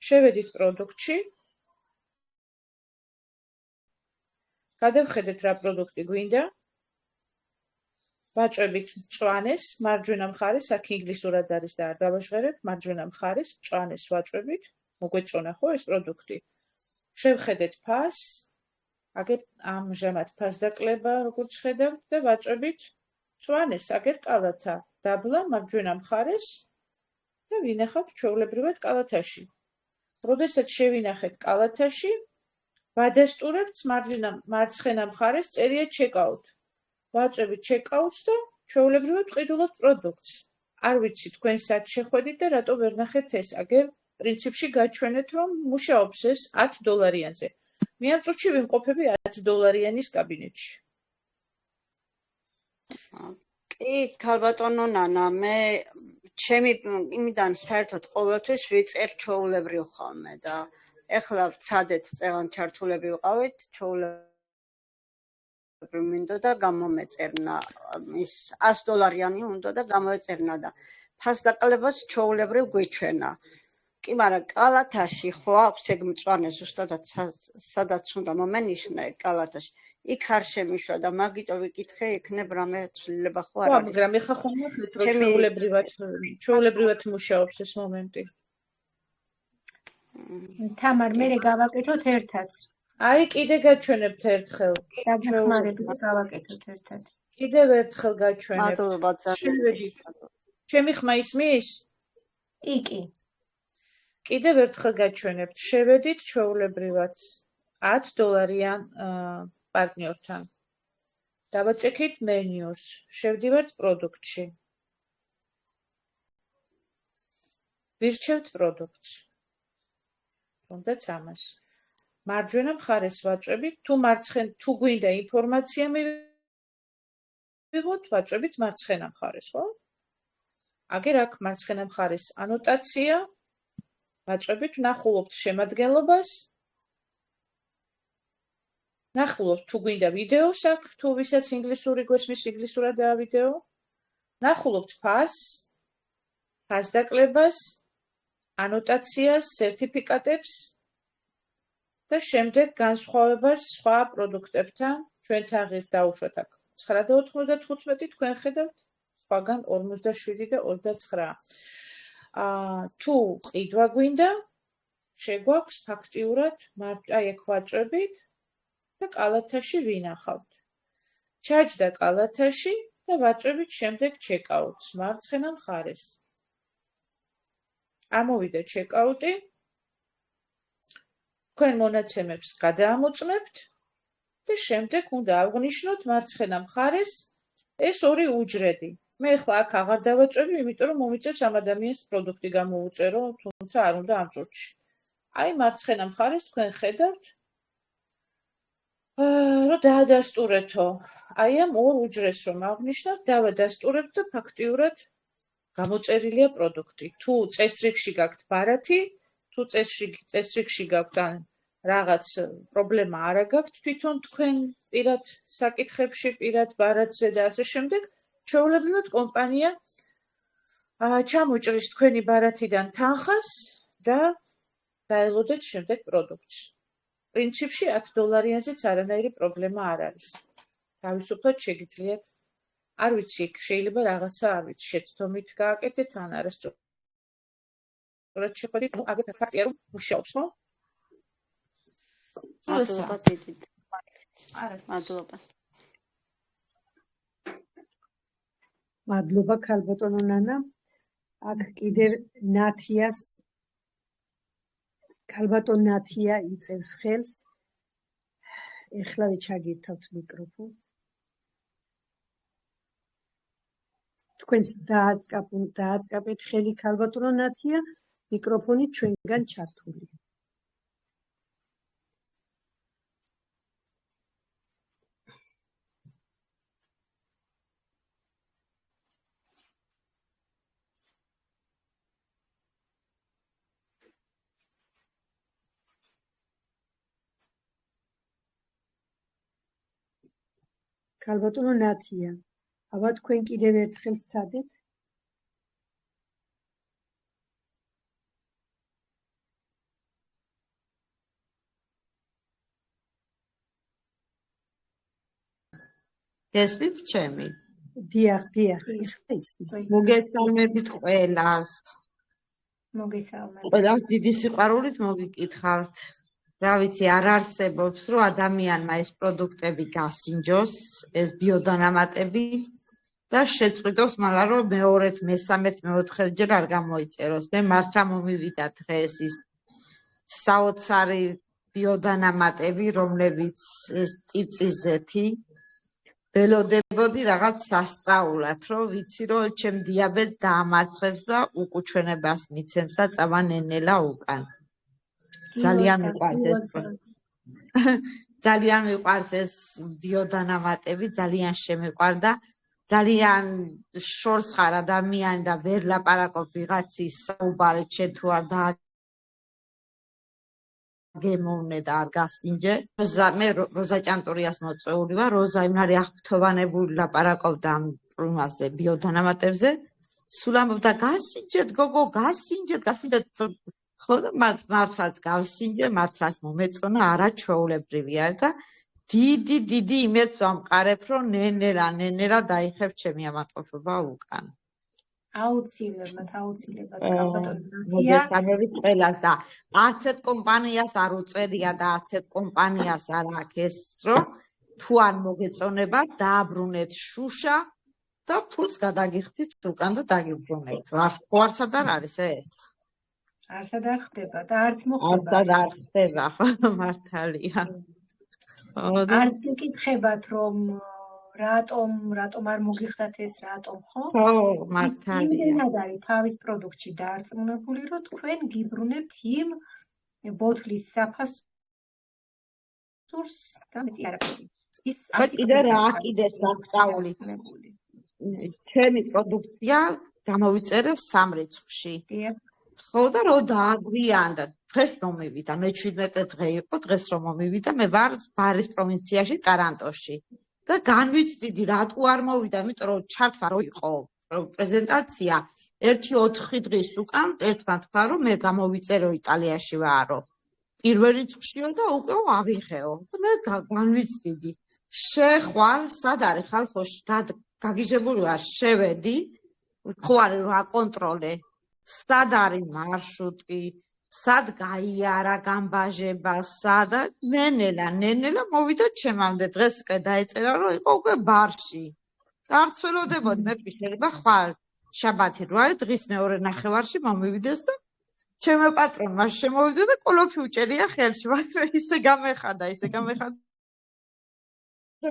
შევედით პროდუქტში. გადავხედეთ რა პროდუქტი გვინდა. ვაწვევით მწვანეს, მარჯვენა მხარეს, აქ ინგლისურად არის და არ დავაჟღერებ, მარჯვენა მხარეს მწვანეს ვაწვევით. მოგვეწონა ხო ეს პროდუქტი. შევხედეთ ფასს. აგერ ამჟამად ფასდაკლება როგორც ხედავთ და ვაწვევით მწვანეს, აგერ კალათა დაბლა მარჯვენა მხარეს და ვინახავთ ჩვეულებრივად კალათაში. როდესაც შევინახეთ კალათაში, ვადასტურებთ მარცხენა მხარეს წერია checkout. ვაწვევით checkout-ს და ჩვეულებრივად ვყიდულობთ პროდუქტს. არ ვიცი თქვენ სად შეხვედით და რატო ვერ ნახეთ ეს, აგერ პრინციპში გაჩვენეთ, რომ მუშაობს ეს $10-იანზე. მე ამ წუთში ვიმყოფები $10 კაბინეტში. კი, ქალბატონო ნანა, მე ჩემი იმიდან საერთოდ ყოველთვის ვიწერ ჩვეულებრივ ხოლმე და ეხლა ვცადეთ წეღან ჩართულები ვიყავით, ჩვეულებრივ მინდოდა გამომეწერნა ის $100 უნდა და გამოეწერნა და ფასდაყალებას ჩვეულებრივ გვიჩვენა. კი, მაგრამ კალათაში ხო აქვს ეგ მწვანე ზუსტადად სადაც უნდა მომენიშნე კალათაში. იქ არ შემიშვა და მაგიტომ ვიკითხე, იქნებ რამე ცვლილება ხო არ ხო, არის. მაგრამ ეხლა ხომ ნახეთ, რომ ჩვეულებრივად მუშაობს ეს მომენტი. თამარ, მე გავაკეთოთ ერთად. აი, კიდე გაჩვენებთ ერთხელ. დაგეხმარებით გავაკეთოთ ერთად. კიდევ ერთხელ გაჩვენებთ. მადლობა შევედით. ჩემი ხმა ისმის? კი. კიდევ ერთხელ გაჩვენებთ. შევედით ჩვეულებრივად $10 პარტნიორთან. დავაწექით მენიუს. შევდივართ პროდუქტში. ვირჩევთ პროდუქტს. თუნდაც ამას. მარჯვენა მხარეს ვაწვევით, თუ გვინდა ინფორმაცია მივიღოთ, ვაწვევით მარცხენა მხარეს, ხო? აგერ აქ მარცხენა მხარეს ანოტაცია, ვაწვევით, ვნახულობთ შემადგენლობას, ვნახულობთ თუ გვინდა ვიდეოს აქ, თუ ვისაც ინგლისური გვესმის ინგლისურადაა ვიდეო, ვნახულობთ ფასდაკლებას, ანოტაციას, სერტიფიკატებს და შემდეგ განსხვავებას სხვა პროდუქტებთან. ჩვენ თაღის დავუშვათ აქ 9.95, თქვენ ხედავთ, სხვაგან 47 და 29. თუ ყიდვა გვინდა, შეგვაქვს ფაქტიურად, აი აქ ვაწვევით და კალათაში ვინახავთ. ჩაჯდა კალათაში და ვაწვევით შემდეგ checkout-ს, მარცხენა მხარეს. ამოვიდა checkout-ი. თქვენ მონაცემებს გადაამოწმებთ და შემდეგ უნდა აღვნიშნოთ მარცხენა მხარეს ეს ორი უჯრედი. მე ახლა აქ აღარ დავაწვევი, იმიტომ რომ მომიწევს ამ ადამიანს პროდუქტი გამოუწერო, თუმცა არ უნდა ამ წუთში. აი მარცხენა მხარეს თქვენ ხედავთ, რომ დაადასტურეთო. აი ამ ორ უჯრედს რომ აღვნიშნოთ, დავადასტურებთ და ფაქტიურად გამოწერილია პროდუქტი. თუ წესრიგში გაქვთ ბარათი, თუ წესრიგში გაქვთ ან რაღაც პრობლემა არ გაქვთ თვითონ თქვენ პირად საკითხებში, პირად ბარათზე და ასე შემდეგ, ჩვეულებრივად კომპანია ჩამოჭრის თქვენი ბარათიდან თანხას და დაელოდეთ შემდეგ პროდუქტს. პრინციპში $10-იანზეც არანაირი პრობლემა არ არის. თავისუფლად შეგიძლიათ, არ ვიცი, შეიძლება რაღაცა, არ ვიცი, შეცდომით გააკეთეთ ან არასწორად შეხვედით, აგერ ფაქტია რომ მუშაობს, ხო? მადლობა დიდი. მადლობა. მადლობა ქალბატონო ნანა. აქ კიდევ ნათიას ქალბატონ ნათია იწევს ხელს. ეხლავე ჩაგირთავთ მიკროფონს. თქვენს დააწყაპეთ ხელი ქალბატონო ნათია, მიკროფონი ჩვენგან ჩართულია. ქალბატონო ნათია, აბა თქვენ კიდევ ერთხელ სცადეთ. გესმით ჩემი? დიახ, ეხლა ისმის. მოგესალმებით ყველას. მოგესალმებით. ყველას დიდი სიყვარულით მოგიკითხავთ. რა ვიცი, არ არსებობს, რომ ადამიანმა ეს პროდუქტები გასინჯოს, ეს ბიოდანამატები და შეწყვიტოს, მაგრამ რომ მეორედ, მესამედ, მეოთხეჯერ არ გამოიწეროს. მე მართლა მომივიდა დღეს ის საოცარი ბიოდანამატები, რომლებიც ეს წიწიზეთი ველოდებოდი რაღაც სასწაულად, რომ ვიცი, რომ ჩემ დიაბეტს დაამარცხებს და უკუჩვენებას მიცემს და წავა ნენელა უკან. ძალიან მიყვარს ძალიან მიყვარს ეს ბიოდანამატები, ძალიან შემიყვარდა. ძალიან შორს ხარ ადამიანი და ვერ ლაპარაკობ ვიღაცის საუბარით, შენ თუ არ გემოვნე და არ გასინჯე. მე როზა ჭანტურიას მოწვეული ვარ. როზა იმ არის აღფრთოვანებული ლაპარაკობდა ამ იმაზე ბიოდანამატებზე. სულ ამბობდა გასინჯეთ გოგო, გასინჯეთ. ხო და მართლაც გავსინჯე, მართლაც მომეწონა, არაჩვეულებრივი არის და დიდი იმედს ვამყარებ, რომ ნენელა დაიხებ ჩემი ამატყოფობა უკან. აუცილებლად მოგესალმებით ყველას და არც ერთ კომპანიას არ უწერია და არც ერთ კომპანიას არ აქვს ეს, რომ თუ არ მოგეწონებათ, დააბრუნეთ შუშა და ფულს გადაგიხდით უკან და დაგიბრუნეთ. ვარსად არ არის ეს? არსად არ ხდება და არც მოხდება. არსად არ ხდება, მართალია. არც გიკითხებათ, რომ რატომ არ მოგიხდათ ეს, რატომ ხო? ხო, მართალია. იმდენად არის თავის პროდუქტში დაარწმუნებული, რომ თქვენ გიბრუნებთ იმ ბოთლის საფასურს და მეტი არაფერი. ის კიდე სასწაულით. ჩემი პროდუქცია გამოვიწერე 3 რიცხვში. ხო და რო დააგვიანდა, დღეს მომივიდა, მე 17 დღე იყო, დღეს რომ მომივიდა, მე ვარ ბარის პროვინციაში, ტარანტოში. და განვიცდიდი, რატო არ მოვიდა, იმიტომ რომ ჩართვა რო იყო პრეზენტაცია, 1-4 დღის უკან ერთმა თქვა, რომ მე გამოვიწერო იტალიაში ვარო. პირველ რიცხვშიო და უკვე ავიღეო. მე განვიცდიდი. შეხვალ, სად არის ხალხო, გაგიჟებული ვარ, შევედი, ხო არის რა კონტროლე. სად არის მარშრუტი, სად გაიარა გამბაჟება, სად ნენელა მოვიდა ჩემამდე. დღეს უკვე დაეწერა, რომ იყო უკვე ბარში. და არც ველოდებოდი, მე შეიძლება ხვალ შაბათი რო არის, დღის მეორე ნახევარში მომივიდეს და ჩემო პატრონმა შემოვიდა და კოლოფი უჭერია ხელში. მაგრამ ისე გამეხარდა.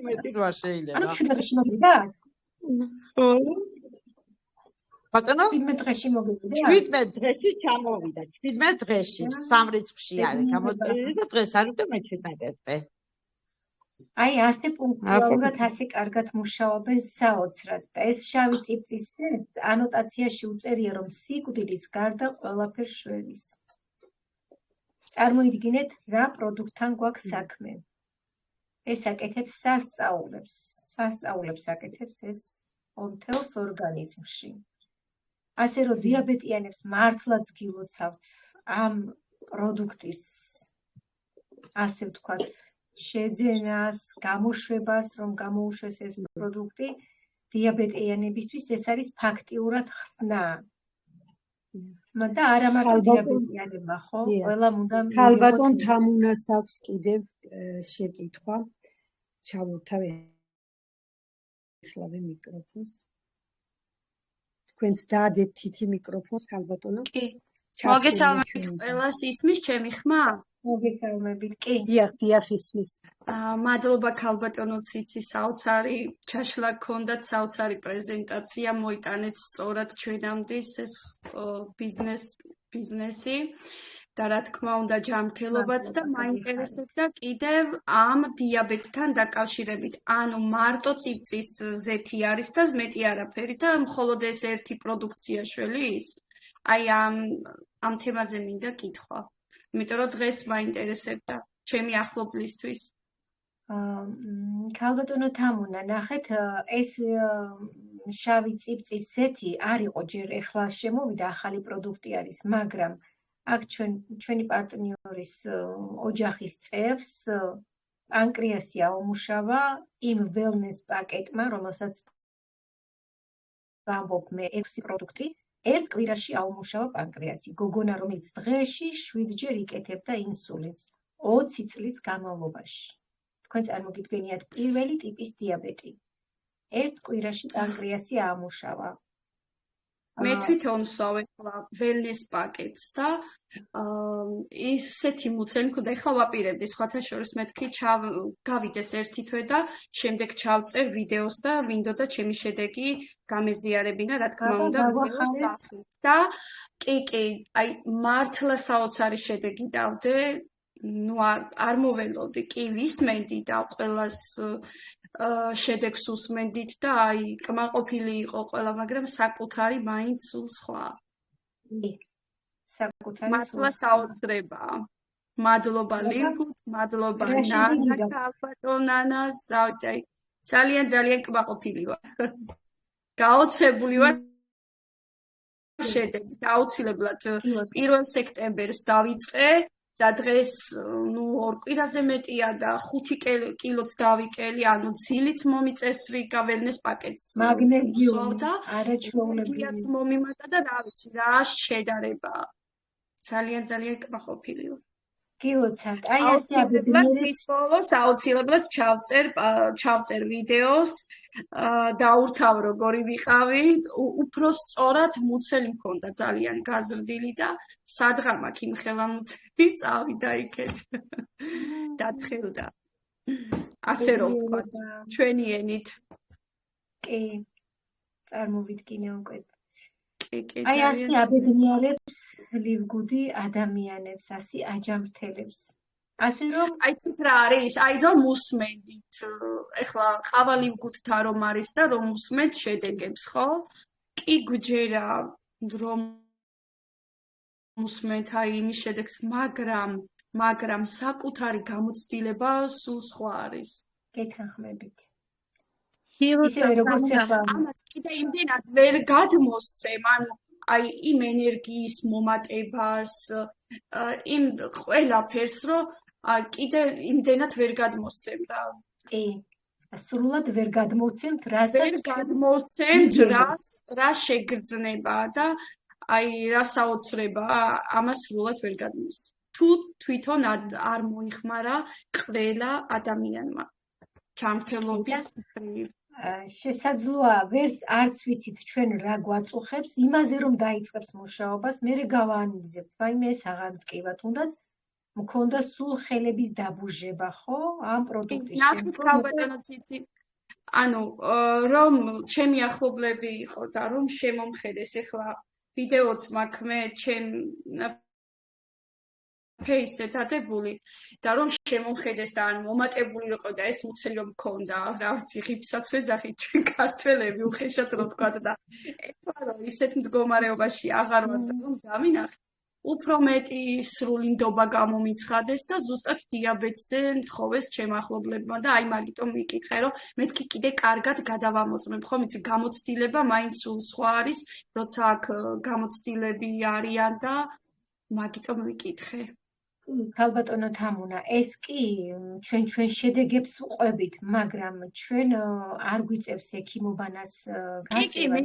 მეტი რა შეიძლება. ანუ 7 დღეში მოვიდა? ხო. ბატონო 17 დღეში მოვიდა? 17 დღეში ჩამოვიდა. 17 დღეში 3 რიცხვში არის გამოწერილი და დღეს არის და მე 17 დღე. აი ასე პუნქტუალურად ასე კარგად მუშაობენ საოცრად და ეს შავი წიფწისზე ანოტაციაში უწერია, რომ სიკვდილის გარდა ყველაფერს შველის. წარმოიდგინეთ, რა პროდუქტთან გვაქვს საქმე. ეს აკეთებს სასწაულებს აკეთებს ეს მთელს ორგანიზმში. ასე რომ დიაბეტიანებს მართლაც გილოცავთ ამ პროდუქტის ასე ვთქვათ შეძენას, გამოშვებას, რომ გამოუშვეს ეს პროდუქტი დიაბეტიანებისთვის ეს არის ფაქტიურად ხსნა. და არა მარტო დიაბეტიანებმა, ხო? ყველამ უნდა ქალბატონ თამუნას აქვს კიდევ შეკითხვა. ჩავუთავ ეხლავე მიკროფონს. თქვენს დაადეთ თითი მიკროფონს ქალბატონო. კი. მოგესალმებით ყველას, ისმის ჩემი ხმა? მოგესალმებით, კი. დიახ, ისმის. მადლობა ქალბატონო ციცი, საოცარი ჩაშლა გქონდათ, საოცარი პრეზენტაცია, მოიტანეთ სწორად ჩვენამდე ეს ბიზნესი. და რა თქმა უნდა ჯანმრთელობაც და მაინტერესებდა კიდევ ამ დიაბეტთან დაკავშირებით. ანუ მარტო წიწის ზეთი არის და მეტი არაფერი და მხოლოდ ეს ერთი პროდუქცია შველის. აი ამ თემაზე მინდა კითხვა. იმიტომ რომ დღეს მაინტერესებდა ჩემი ახლობლისთვის. ქალბატონო თამუნა, ნახეთ, ეს შავი წიწის ზეთი არ იყო ჯერ ეხლა შემოვიდა, ახალი პროდუქტი არის, მაგრამ აქ ჩვენი პარტნიორის ოჯახის წევრს პანკრეასი აუმუშავა იმ ველნეს პაკეტმა, რომელსაც ვამბობ მე 6 პროდუქტი, ერთ კვირაში აუმუშავა პანკრეასი. გოგონა, რომელიც დღეში 7-ჯერ იკეთებდა ინსულინს 20 წლის განმავლობაში. თქვენ წარმოგიდგენიათ პირველი ტიპის დიაბეტი. ერთ კვირაში პანკრეასი აამუშავა. მე თვითონ ვსვავ ეხლა ველნეს პაკეტს და ისეთი მუცელი მქონდა, ეხლა ვაპირებდი სხვათა შორის მეთქი გავიდეს ერთი თვე და შემდეგ ჩავწერ ვიდეოს და მინდოდა ჩემი შედეგი გამეზიარებინა, რა თქმა უნდა, ვიდეოს სახით და კი, აი მართლა საოცარი შედეგი დავდე, ну არ მოველოდი, კი ვისმენდი და ყველას შედეგს უსმენდით და აი კმაყოფილი იყო ყველა, მაგრამ საკუთარი მაინც სულ სხვა. საკუთარი მართლა საოცრებაა. მადლობა ლილგუს, მადლობა ნანა და ალბათო ნანას, რა ვიცი, აი ძალიან კმაყოფილი ვარ. გაოცებული ვარ შედეგით, აუცილებლად 1 სექტემბერს დავიწყე და დღეს ორ კვირაზე მეტია და 5 კილოც დავიკელი, ანუ ძილიც მომიწესრიგა გაველნეს პაკეტს. მაგნეზიუმი, არაჩვეულებრივი მომიმატა და რა ვიცი, რა შედარებაა. ძალიან კმაყოფილი ვარ. გილოცავთ, აი ასე აუცილებლად ჩავწერ ვიდეოს, დაურთავ როგორი ვიყავი, უფრო სწორად მუცელი მქონდა ძალიან გაზრდილი და სადღამ აქ იმხელა მუცელი წავიდა იქეთ. დათხილდა. ასე რომ ვთქვათ, ჩვენი ენით. კი, წარმოვიდგინე უკვე. აი ასე აბედნიერებს ლივგუდი ადამიანებს, ასე აჯამრთელებს. ასე რომ აიცით რა არის, აი რომ უსმენდით. ეხლა ყავა ლივგუდთან რომ არის და რომ უსმენთ შედეგებს, ხო? კი გვჯერა რომ უსმენთ აი იმის შედეგს, მაგრამ საკუთარი გამოცდილება სულ სხვა არის. გეთანხმებით. ისე როგორც ამას კიდე იმდენად ვერ გადმოსცემ, ანუ აი იმ ენერგიის მომატებას, იმ ყველაფერს, რომ კიდე იმდენად ვერ გადმოსცემ რა. კი. სრულად ვერ გადმოვცემთ, რასაც რა შეგრძნება და აი რა საოცრებაა, ამას სრულად ვერ გადმოსცემ. თუ თვითონ არ მოიხმარა ყველა ადამიანმა ჯანმრთელობის მხრივ. შესაძლოა არც ვიცით ჩვენ რა გვაწუხებს, იმაზე რომ დაიწყებს მუშაობას, მე გავაანალიზებთ, ვაიმე ეს აღარ მტკივა, თუნდაც მქონდა სულ ხელების დაბუჟება, ხო? ამ პროდუქტის შემდგომ. ანუ რომ ჩემი ახლობლები იყო და რომ შემომხედეს, ეხლა ვიდეოც მაქვს მე ჩემ ფეისზე დადებული და რომ შემომხედეს და ან მომატებული იყო და ეს მუცელი რომ მქონდა, რა ვიცი, ღიფსაც ვეძახით ჩვენ ქართველები უხეშად რო ვთქვათ და ეხლა რომ ისეთ მდგომარეობაში აღარ ვარ და რომ დავინახე, უფრო მეტი სრული ნდობა გამომიცხადეს და ზუსტად დიაბეტზე მთხოვეს ჩემ ახლობლებმა და აი მაგიტომ მიკითხე, რომ მეთქი კიდე კარგად გადავამოწმებ, ხომ იცი, გამოცდილება მაინც სულ სხვა არის, როცა აქ გამოცდილები არიან და მაგიტომ ვიკითხე. ქალბატონო თამუნა, ეს კი ჩვენ შედეგებს ვყვებით, მაგრამ ჩვენ არ გვიწევს ექიმობანას გაწევა.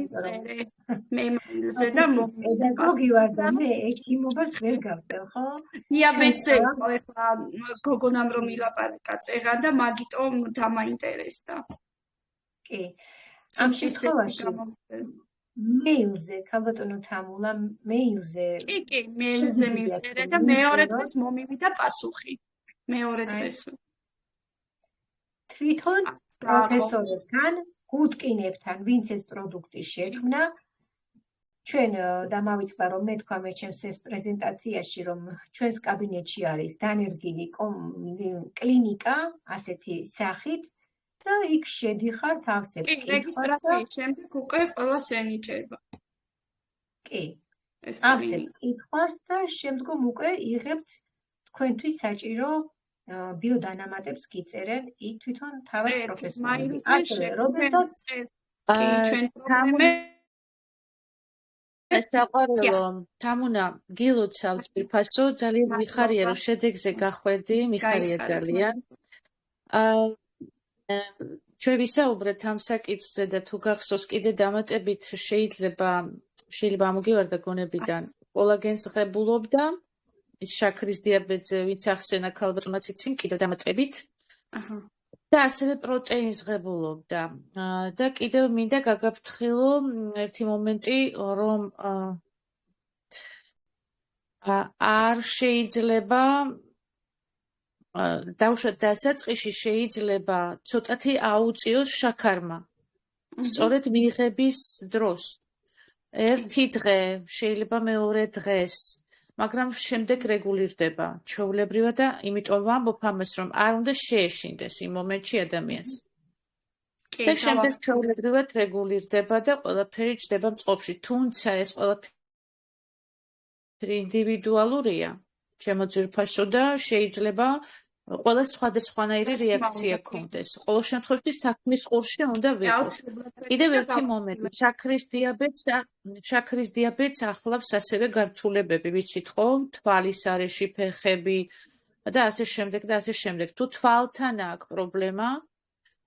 მე მაილზე და პედაგოგი ვარ და მე ექიმობას ვერ გავწევ, ხო? დიაბეტზე იყო ეხლა გოგონამ რომ ილაპარაკა წეღან და მაგიტომ დამაინტერესდა. კი. ამ შემთხვევაში მეილზე, ქალბატონო თამულა, მეილზე. კი, მეილზე მივწერე და მეორე დღეს მომივიდა პასუხი. მეორე დღეს. თვითონ პროფესორებთან, გუდკინებთან, ვინც ეს პროდუქტი შექმნა, ჩვენ დამავიწყდა რომ მე თქვა მე ჩემს ეს პრეზენტაციაში რომ ჩვენს კაბინეტში არის დანერგილი კლინიკა ასეთი სახით და იქ შედიხარ თავზე კი რეგისტრაციის შემდეგ უკვე ყველას ენიჭება. კი. ასე კითხავს და შემდგომ უკვე იღებთ თქვენთვის საჭირო ბიოდანამატებს გიწერენ იქ თვითონ თავად პროფესორები. ასე როდესაც ჩვენ პრობლემა საყვარელო თამუნა გილოცავთ ფასო ძალიან მიხარია რომ შედეგზე გახვედი მიხარია ძალიან ჩვენ ვისაუბრეთ ამ საკითხზე და თუ გახსოვს კიდე დამატებით შეიძლება ამოგივარდა გონებიდან კოლაგენს ღებულობდა ის შაქრის დიაბეტზე ვინც ახსენა ქალბატონმა ციციმ კიდე დამატებით და ასევე პროტეინს ღებულობდა. და კიდევ მინდა გაგაფრთხილო ერთი მომენტი, რომ არ შეიძლება დავუშვათ დასაწყისში შეიძლება ცოტათი აუწიოს შაქარმა. სწორედ მიღების დროს. ერთი დღე, შეიძლება მეორე დღეს, მაგრამ შემდეგ რეგულირდება ჩვეულებრივად და იმიტომ ვამბობ ამას, რომ არ უნდა შეეშინდეს იმ მომენტში ადამიანს. და შემდეგ ჩვეულებრივად რეგულირდება და ყველაფერი ჯდება მწყობში, თუმცა ეს ყველაფერი ინდივიდუალურია, ჩემო ძვირფასო და შეიძლება ყველა სხვადასხვანაირი რეაქცია ქონდეს. ყოველ შემთხვევაში საქმის ყურში უნდა ვიყოს. კიდევ ერთი მომენტი, შაქრის დიაბეტს ახლავს ასევე გართულებები, ვიცით ხო? თვალის არეში, ფეხები და ასე შემდეგ და ასე შემდეგ. თუ თვალთან აქვს პრობლემა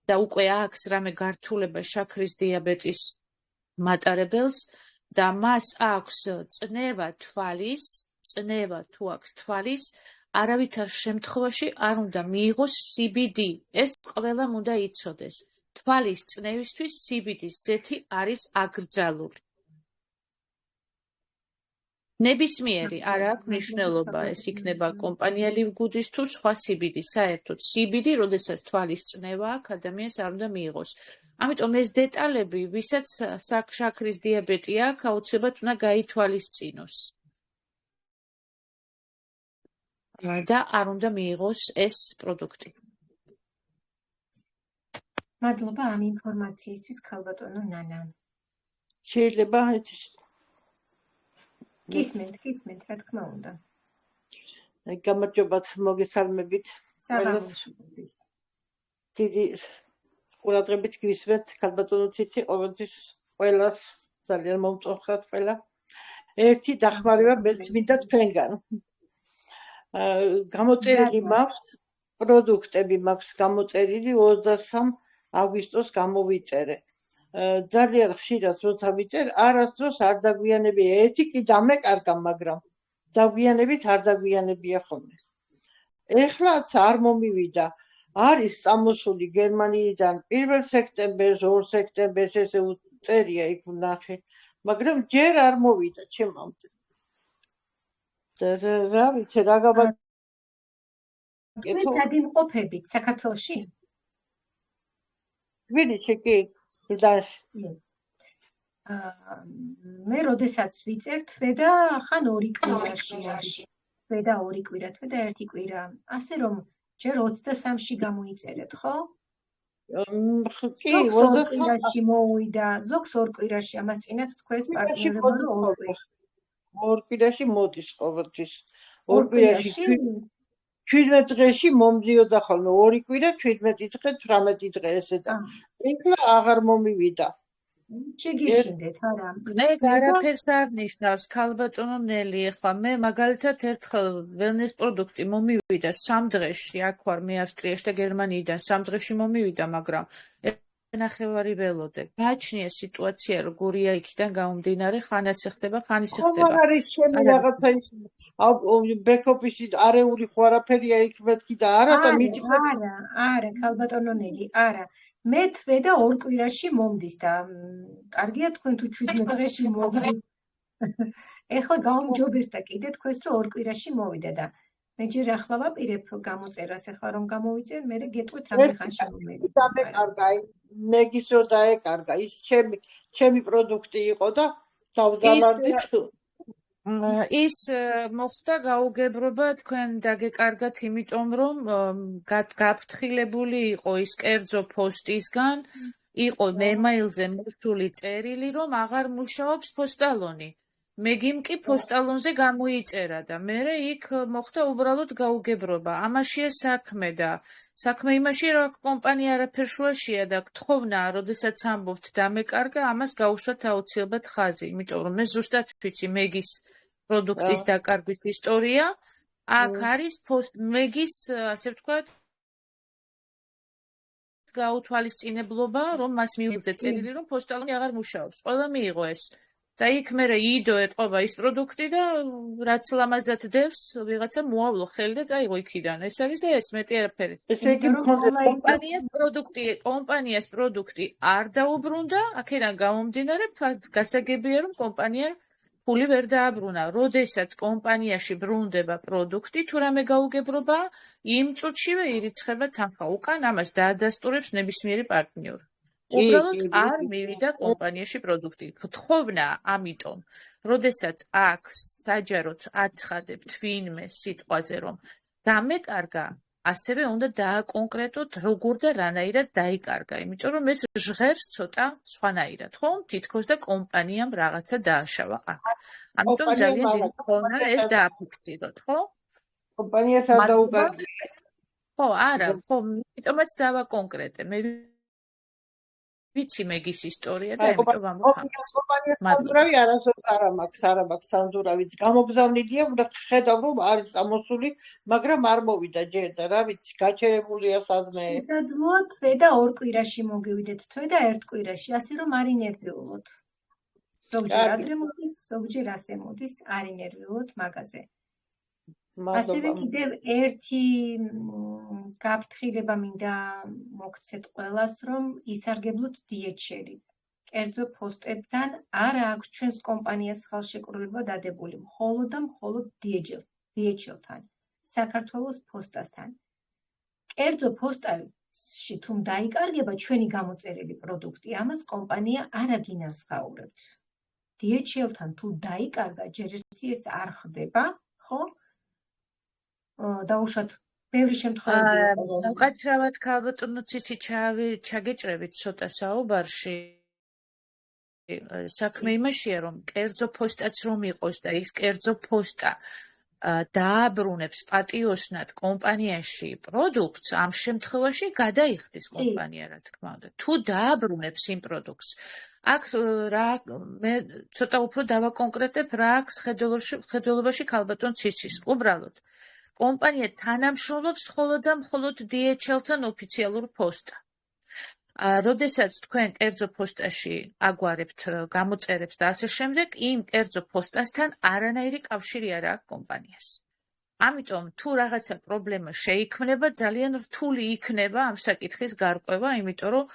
და უკვე აქვს რამე გართულება შაქრის დიაბეტის მატარებელს და მას აქვს წნევა თუ აქვს თვალის, არავითარ შემთხვევაში არ უნდა მიიღოს CBD. ეს ყველამ უნდა იცოდეს. თვალის წნევისთვის CBD-ის ზეთი არის აკრძალული. ნებისმიერი არ აქვს მნიშვნელობა, ეს იქნება კომპანიალი ვგუდის თუ სხვა CBD. საერთოდ CBD, როდესაც თვალის წნევა აქვს, ადამიანს არ უნდა მიიღოს. ამიტომ ეს დეტალები, ვისაც შაქრის დიაბეტი აქვს, აუცილებლად უნდა გაითვალისწინოს. და არ უნდა მიიღოს ეს პროდუქტი. მადლობა ამ ინფორმაციისთვის, ქალბატონო ნანა. შეიძლება გისმენთ, რა თქმა უნდა. გამარჯობათ, მოგესალმებით. დიდი ყურადღებით გისმენთ, ქალბატონო ციცი, ყოველთვის ყველას ძალიან მომწონხართ ყველა. ერთი დახმარება მეც მინდა თქვენგან. გამოწერილი მაქვს პროდუქტები, მაქვს გამოწერილი 23 აგვისტოს გამოვიწერე. ძალიან ხშირად როცა ვიწერ, არასდროს არ დაგვიანებია. ერთი კი დამეკარგა, მაგრამ დაგვიანებით არ დაგვიანებია ხოლმე. ეხლაც არ მომივიდა. არის წამოსული გერმანიიდან 1 სექტემბერს, 2 სექტემბერს ესე წერია იქ ვნახე, მაგრამ ჯერ არ მოვიდა ჩემამდე. რა ვიცი, რა გაბაკეთო? სად იმყოფებით საქართველოში? თბილისში კი, გზაში. მე როდესაც ვიწერ თვედა ხან 2 კვირაში. თვედა 2 კვირა, თვედა 1 კვირა. ასე რომ ჯერ 23-ში გამოიწერეთ, ხო? კი, 2 კვირაში მოვიდა, ზოგს 2 კვირაში, ამას წინათ თქვენს პარტნიორებმა რომ 2 კვირაში. 2 კვირაში მოდის ყოველთვის. 2 კვირაში 17 დღეში მომდიოდა ხოლმე 2 კვირა, 17 დღე, 18 დღე ესე და ეხლა აღარ მომივიდა. შეგიშინდეთ, არა. ეგ არაფერს არ ნიშნავს, ქალბატონო ნელი, ეხლა მე მაგალითად ერთხელ ველნეს პროდუქტი მომივიდა 3 დღეში, აქ ვარ მე ავსტრიაში და გერმანიიდან 3 დღეში მომივიდა, მაგრამ ნახევარი ველოდე. გააჩნია სიტუაცია როგორია იქიდან გამომდინარე, ხან ასე ხდება, ხან ისე ხდება. ხომ არის ჩემი რაღაცა ის ბექ-ოფისი არეული ხო არაფერია იქ მეთქი და არა და მითხრა არა, ქალბატონო ნელი, არა. მე თვედა 2 კვირაში მომდის და კარგია თქვენ თუ 17 დღეში მოვიდეთ. ეხლა გაუმჯობეს და კიდე თქვენს რომ 2 კვირაში მოვიდა და მე ჯერ ახლა ვაპირებ გამოწერას, ეხლა რომ გამოვიწერ, მე გეტყვით რამე ხანში მომედი. დამეკარგა, მეგის რო დაეკარგა, ის ჩემი პროდუქტი იყო და დავზალავდით. ის მოხდა გაუგებრობა თქვენ დაგეკარგათ, იმიტომ რომ გაფრთხილებული იყო ის კერძო ფოსტისგან, იყო მემაილზე მოსული წერილი, რომ აღარ მუშაობს პოსტალონი. მეგიმ კი პოსტალონზე გამოიწერა და მე იქ მოხდა უბრალოდ გაუგებრობა. ამაშია საქმე და საქმე იმაში, რომ კომპანია არაფერ შუაშია და გთხოვნა, როდესაც ამბობთ დამეკარგა, ამას გაუშვათ აუცილებლად ხაზი, იმიტომ რომ მე ზუსტად ვიცი მეგის პროდუქტის დაკარგვის ისტორია. აქ არის მეგის, ასე ვთქვათ, გაუთვალისწინებლობა, რომ მას მიიღზე წერილი, რომ პოსტალონი აღარ მუშაობს. ყველა მიიღო ეს. და იქ მერე იდო ეტყობა ის პროდუქტი და რაც ლამაზად დევს, ვიღაცა მოავლო ხელი და წაიღო იქიდან. ეს არის და ეს მეტი არაფერი. ესე იგი მქონდეს კომპანიას პროდუქტი არ დაუბრუნდა, აქედან გამომდინარე გასაგებია რომ კომპანია ფული ვერ დააბრუნა. როდესაც კომპანიაში ბრუნდება პროდუქტი, თუ რამე გაუგებრობა, იმ წუთშივე ირიცხება თანხა. უკან ამას დაადასტურებს ნებისმიერი პარტნიორი. უბრალოდ არ მივიდა კომპანიაში პროდუქტი. გთხოვნა ამიტომ, როდესაც აქ საჯაროდ აცხადებთ ვინმე სიტყვაზე, რომ დამეკარგა, ასევე უნდა დააკონკრეტოთ როგორ და რანაირად დაიკარგა, იმიტომ რომ ეს ჟღერს ცოტა სხვანაირად, ხო? თითქოს და კომპანიამ რაღაცა დააშავა აქ. ამიტომ ძალიან დიდი ქონა ეს დააფიქსიროთ, ხო? კომპანიას არ დაუკარგია. ხო, არა, ხო, იმიტომაც დავაკონკრეტე. მე ვიცი მეგის ისტორია და ამიტომ ამოხამს. სანზურავი არასოდეს არ მაქვს სანზურავიც. გამოგზავნილია, უნდა ხედავ რომ არის წამოსული, მაგრამ არ მოვიდა ჯერ და რა ვიცი, გაჩერებულია სადმე. შესაძლოა თვე და ორ კვირაში მოგივიდეთ თვე და ერთ კვირაში, ასე რომ არ ინერვიულოთ. ზოგჯერ ადრე მოდის, ზოგჯერ ასე მოდის, არ ინერვიულოთ მაგაზე. ასევე კიდევ ერთი გაფრთხილება მინდა მოგცეთ ყველას, რომ ისარგებლოთ დიეჩელი. კერძო პოსტებთან არ აქვს ჩვენს კომპანიას ხელშეკრულება დადებული, მხოლოდ და მხოლოდ დიეჩელთან, საქართველოს პოსტასთან. კერძო პოსტაში თუ დაიკარგება ჩვენი გამოწერილი პროდუქტი, ამას კომპანია არ აგინასხაურებთ. დიეჩელთან თუ დაიკარგა, ჯერ ერთი ეს არ ხდება, ხო? დაუშვათ ბევრი შემთხვევებია. უკაცრავად ქალბატონო ციცი ჩაგეჭრებით ცოტა საუბარში. საქმე იმაშია, რომ კერძო პოსტაც რომ იყოს და ის კერძო პოსტა დააბრუნებს პატიოსნად კომპანიაში პროდუქტს, ამ შემთხვევაში გადაიხდის კომპანია, რა თქმა უნდა. თუ დააბრუნებს იმ პროდუქტს, აქ რა მე ცოტა უფრო დავაკონკრეტებ რა აქვს ხედველობაში ქალბატონ ციცის. უბრალოდ კომპანია თანამშრომლობს მხოლოდ და მხოლოდ DHL-თან ოფიციალურ პოსტა. როდესაც თქვენ კერძო პოსტაში აგვარებთ გამოწერებს და ასე შემდეგ, იმ კერძო პოსტასთან არანაირი კავშირი არ აქვს კომპანიას. ამიტომ თუ რაღაცა პრობლემა შეიქმნება, ძალიან რთული იქნება ამ საკითხის გარკვევა, იმიტომ რომ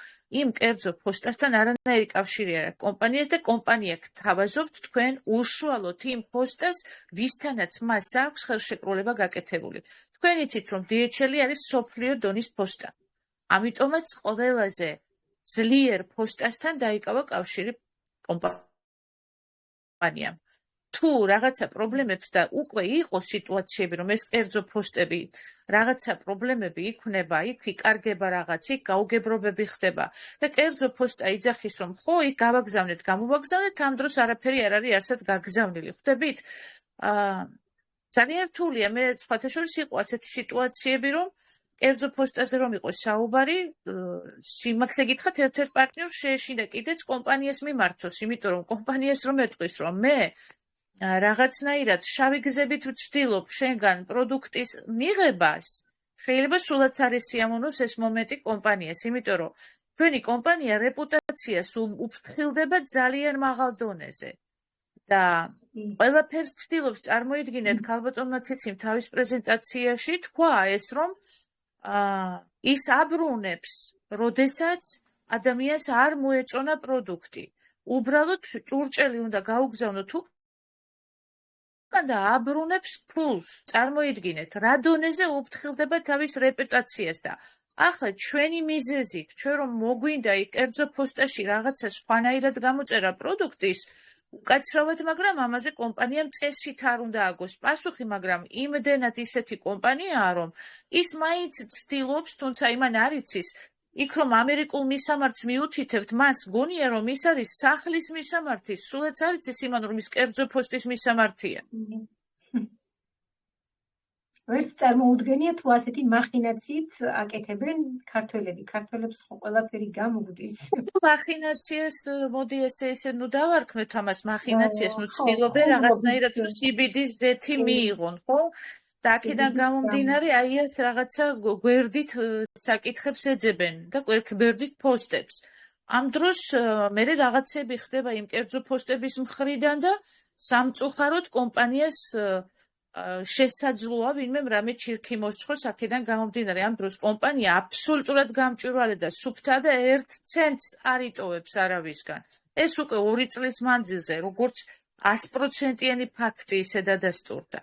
იმ კერძო პოსტასთან არანაირი კავშირი არ აქვს კომპანიას და კომპანია გთავაზობთ თქვენ უშუალოდ იმ პოსტას, ვისთანაც მას აქვს ხელშეკრულება გაკეთებული. თქვენ იცით, რომ DHL არის მსოფლიო დონის პოსტა. ამიტომაც ყველაზე ძლიერ პოსტასთან დაიკავა კავშირი კომპანიამ. თუ რაღაცა პრობლემებს და უკვე იყოს სიტუაციები, რომ ეს კერძო პოსტები რაღაცა პრობლემები იქნება, იქ იკარგება რაღაც, იქ გაუგებრობები ხდება და კერძო პოსტა იძახის, რომ ხო, იქ გავაგზავნეთ, გამოვაგზავნეთ, ამ დროს არაფერი არ არის ასეთ გაგზავნილი. ხვდებით? ძალიან რთულია. მე სხვათა შორის იყო ასეთი სიტუაციები, რომ კერძო პოსტაზე რომ იყოს საუბარი, სიმართლე გითხრათ, ერთ-ერთ პარტნიორს შეეშინა კიდეც კომპანიას მიმართოს, იმიტომ რომ კომპანიას რომ ეტყვის, რომ მე რაღაცნაირად შავი გზებით ვცდილობ შენგან პროდუქტის მიღებას, შეიძლება სულაც არ ესიამოვნოს ეს მომენტი კომპანიას, იმიტომ რომ ჩვენი კომპანია რეპუტაციას უფრთხილდება ძალიან მაღალ დონეზე. და ყველაფერს ვცდილობს წარმოიდგინეთ, ქალბატონმა ციციმ თავის პრეზენტაციაში თქვა ეს, რომ ის აბრუნებს, როდესაც ადამიანს არ მოეწონა პროდუქტი. უბრალოდ ჭურჭელი უნდა გაუგზავნოთ და აბრუნებს ფულს. წარმოიდგინეთ, რა დონეზე უფრთხილდება თავის რეპუტაციას და ახლა ჩვენი მიზეზით, ჩვენ რომ მოგვინდა კერძო პოსტაში რაღაცა სხვანაირად გამოწერა პროდუქტის, უკაცრავად, მაგრამ ამაზე კომპანიამ წესით არ უნდა აგოს პასუხი, მაგრამ იმდენად ისეთი კომპანიაა, რომ ის მაინც ცდილობს, თუმცა იმან არ იცის, იქ რომ ამერიკულ მისამართს მიუთითებთ, მას გონია, რომ ის არის სახლის მისამართი, სულაც არ იცის იმან, რომ ის კერძო პოსტის მისამართია. ვერც წარმოუდგენია თუ ასეთი მახინაციით აკეთებენ ქართველები. ქართველებს ხო ყველაფერი გამოგვდის. მახინაციას, მოდი ესე ნუ დავარქმევთ ამას მახინაციას, ნუ ცდილობენ რაღაცნაირად CBD-ს ზეთი მიიღონ, ხო? და აქედან გამომდინარე, აი ეს რაღაცა გვერდით საკითხებს ეძებენ და გვერდით პოსტებს. ამ დროს მე რაღაცები ხდება იმ კერძო პოსტების მხრიდან და სამწუხაროდ კომპანიას შესაძლოა ვინმე რამე ჩირქი მოსწროს აქედან გამომდინარე. ამ დროს კომპანია აბსოლუტურად გამჭვირვალე და სუფთა და 1 ცენტს არ იტოვებს არავისგან. ეს უკვე 2 წლის მანძილზე როგორც 100%-იანი ფაქტი ისე დადასტურდა.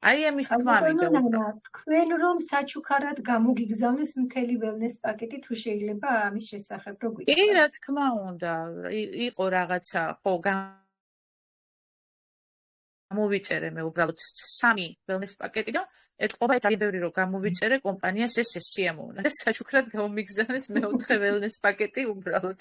აი ამის თქმა მინდა. თქვენ რომ საჩუქარად გამოგიგზავნეს მთელი ველნეს პაკეტი თუ შეიძლება ამის შესახებ რო გითხრათ? კი, რა თქმა უნდა, იყო რაღაცა, ხო, გამოვიწერე მე უბრალოდ 3 ველნეს პაკეტი და ეთყობა ძალიან ბევრი რომ გამოვიწერე კომპანიას ეს სიამოვნა და საჩუქრად გამომიგზავნეს მე-4 ველნეს პაკეტი უბრალოდ.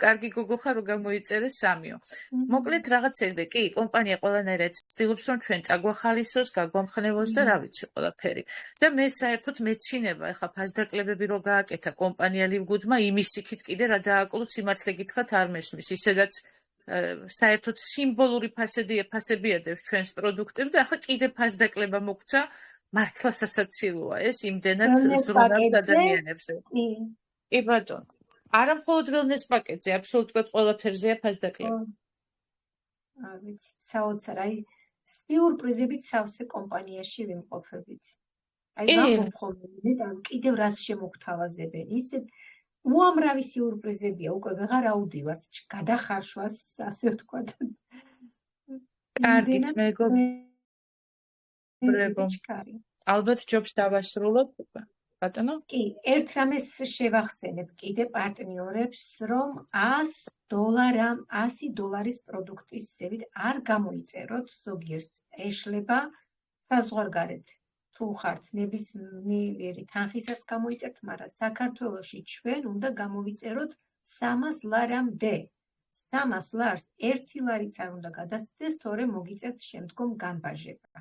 კარგი გოგო ხარ რომ გამოიწერე 3-ო. მოკლედ რაღაცები კი, კომპანია ყველანაირად ცდილობს რომ ჩვენ წაგვახალისოს, გაგვამხნევოს და რა ვიცი ყველაფერი. და მე საერთოდ მეცინება ეხა ფასდაკლებები რო გააკეთა კომპანია ლივგუდმა იმის იქით კიდე რა დააკლო სიმართლე გითხრათ არ მესმის ისედაც საერთოდ სიმბოლური ფასებიადებს ჩვენს პროდუქტებს და ახლა კიდე ფასდაკლება მოგცა მართლა სასაცილოა ეს იმდენად ზრუნავს ადამიანებზე. კი ბატონო. არა მხოლოდ ველნეს პაკეტზე, აბსოლუტურად ყველაფერზეა ფასდაკლება. ვიცი, საოცარ, აი სიურპრიზებით სავსე კომპანიაში ვიმყოფებით. აი გამომხოლმე და კიდევ რას შემოგთავაზებენ. ისე უამრავი სიურპრიზებია, უკვე ვეღარ აუდივართ, გადახარშვას, ასე ვთქვათ. კარგით, მეგობრებო. ალბათ ჯობს დავასრულოთ უკვე. ბატონო? კი, ერთ რამეს შევახსენებ კიდე პარტნიორებს, რომ $100 პროდუქტის ზევით არ გამოიწეროთ, ზოგიერთ ეშლება საზღვარგარეთ. თუ ხართ ნებისმიერი თანხისას გამოიწერთ, მაგრამ საქართველოში ჩვენ უნდა გამოვიწეროთ $300-მდე. $300 1 ლარიც არ უნდა გადასცდეს, თორე მოგიწერთ შემდგომ განბაჟება.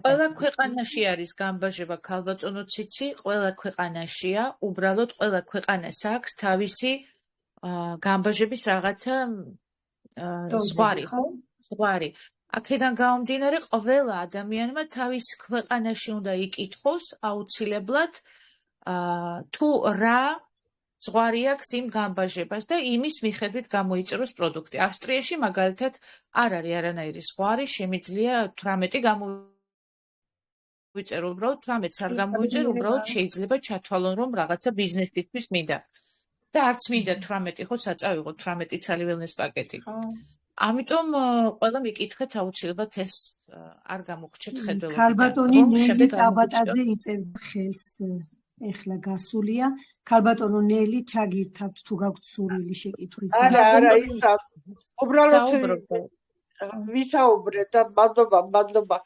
ყველა ქვეყანაში არის განბაჟება, ქალბატონო ციცი, ყველა ქვეყანაშია, უბრალოდ ყველა ქვეყანას აქვს თავისი განბაჟების რაღაცა ზღვარი, ხო? ზღვარი. აქედან გამომდინარე, ყველა ადამიანმა თავის ქვეყანაში უნდა იკითხოს აუცილებლად თუ რა ზღვარი აქვს იმ განბაჟებას და იმის მიხედვით გამოიწეროს პროდუქტი. ავსტრიაში მაგალითად არ არის არანაირი ზღვარი, შემიძლია 18 გამოიწერო, უბრალოდ 18-ს არ გამოიწერო, უბრალოდ შეიძლება ჩათვალონ რომ რაღაცა ბიზნესისთვის მინდა. და არც მინდა 18 ხო საწავიღო 18 ცალი ველნეს პაკეტი. ამიტომ ყველა მიკითხეთ აუცილებლად ეს არ გამოგრჩეთ ხედველობიდან. ქალბატონი ნელი ტაბატაძე იწერდა ხელს ეხლა გასულია. ქალბატონო ნელი ჩაგირთავთ თუ გაქვთ სურვილი შეკითხვის. არა, ისა. უბრალოდ ვისაუბრე და მადლობა.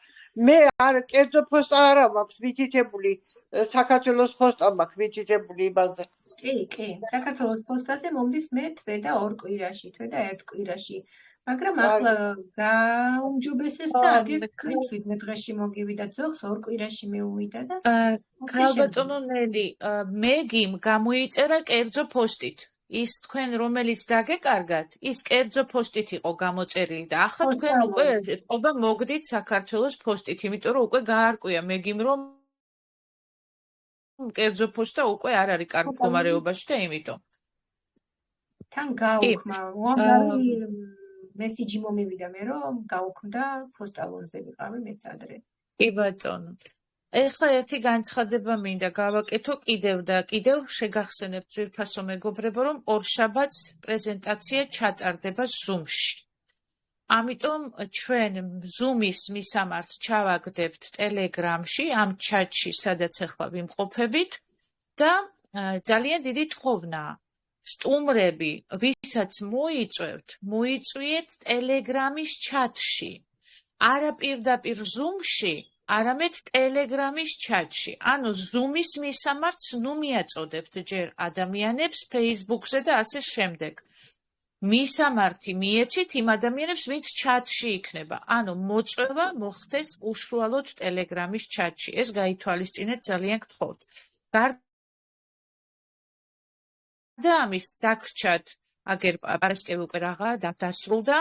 მე არ კერძო პოსტა არა მაქვს მითითებული, საქართველოს პოსტა მაქვს მითითებული იმაზე. კი, საქართველოს პოსტაზე მომდის მე თვე და 2 კვირაში, თვე და 1 კვირაში. მაგრამ ახლა გაუმჯობესეს და აგერ 17 დღეში მოგივიდა ძოხს 2 კვირაში მეუვიდა და ქალბატონო ნელი, მეგიმ გამოიწერა კერძო პოსტით. ის თქვენ რომელიც დაგეკარგათ, ის კერძო პოსტით იყო გამოწერილი და ახლა თქვენ უკვე ეთყობა მოგდით საქართველოს პოსტით, იმიტომ რომ უკვე გაარკვია მეგიმ რომ კერძო პოსტა უკვე არ არის კარგ მდგომარეობაში და იმიტომ. თან გაუქმა, უამრავი მესიჯი მომივიდა მე რომ გაუქმდა პოსტალონზე ვიყავი მეც ადრე. კი ბატონო. ეხლა ერთი განცხადება მინდა გავაკეთო კიდევ შეგახსენებთ ძვირფასო მეგობრებო რომ ორშაბათს პრეზენტაცია ჩატარდება Zoom-ში. ამიტომ ჩვენ Zoom-ის მისამართს ჩავაგდებთ Telegram-ში, ამ ჩატში, სადაც ახლა ვიმყოფებით და ძალიან დიდი თხოვნაა. სტუმრები, ვისაც მოიწვიეთ Telegram-ის ჩატში. არა პირდაპირ Zoom-ში, არამედ Telegram-ის ჩატში. ანუ Zoom-ის მისამართს ნუ მიაწოდებთ ჯერ ადამიანებს Facebook-ზე და ასე შემდეგ. მისამართი მიეცით იმ ადამიანებს, ვინც ჩატში იქნება. ანუ მოწვევა მოხდეს უშუალოდ Telegram-ის ჩატში. ეს გაითვალისწინეთ ძალიან გთხოვთ. და ამის დაგრჩათ, აგერ პარასკევი უკვე რაღა დასრულდა,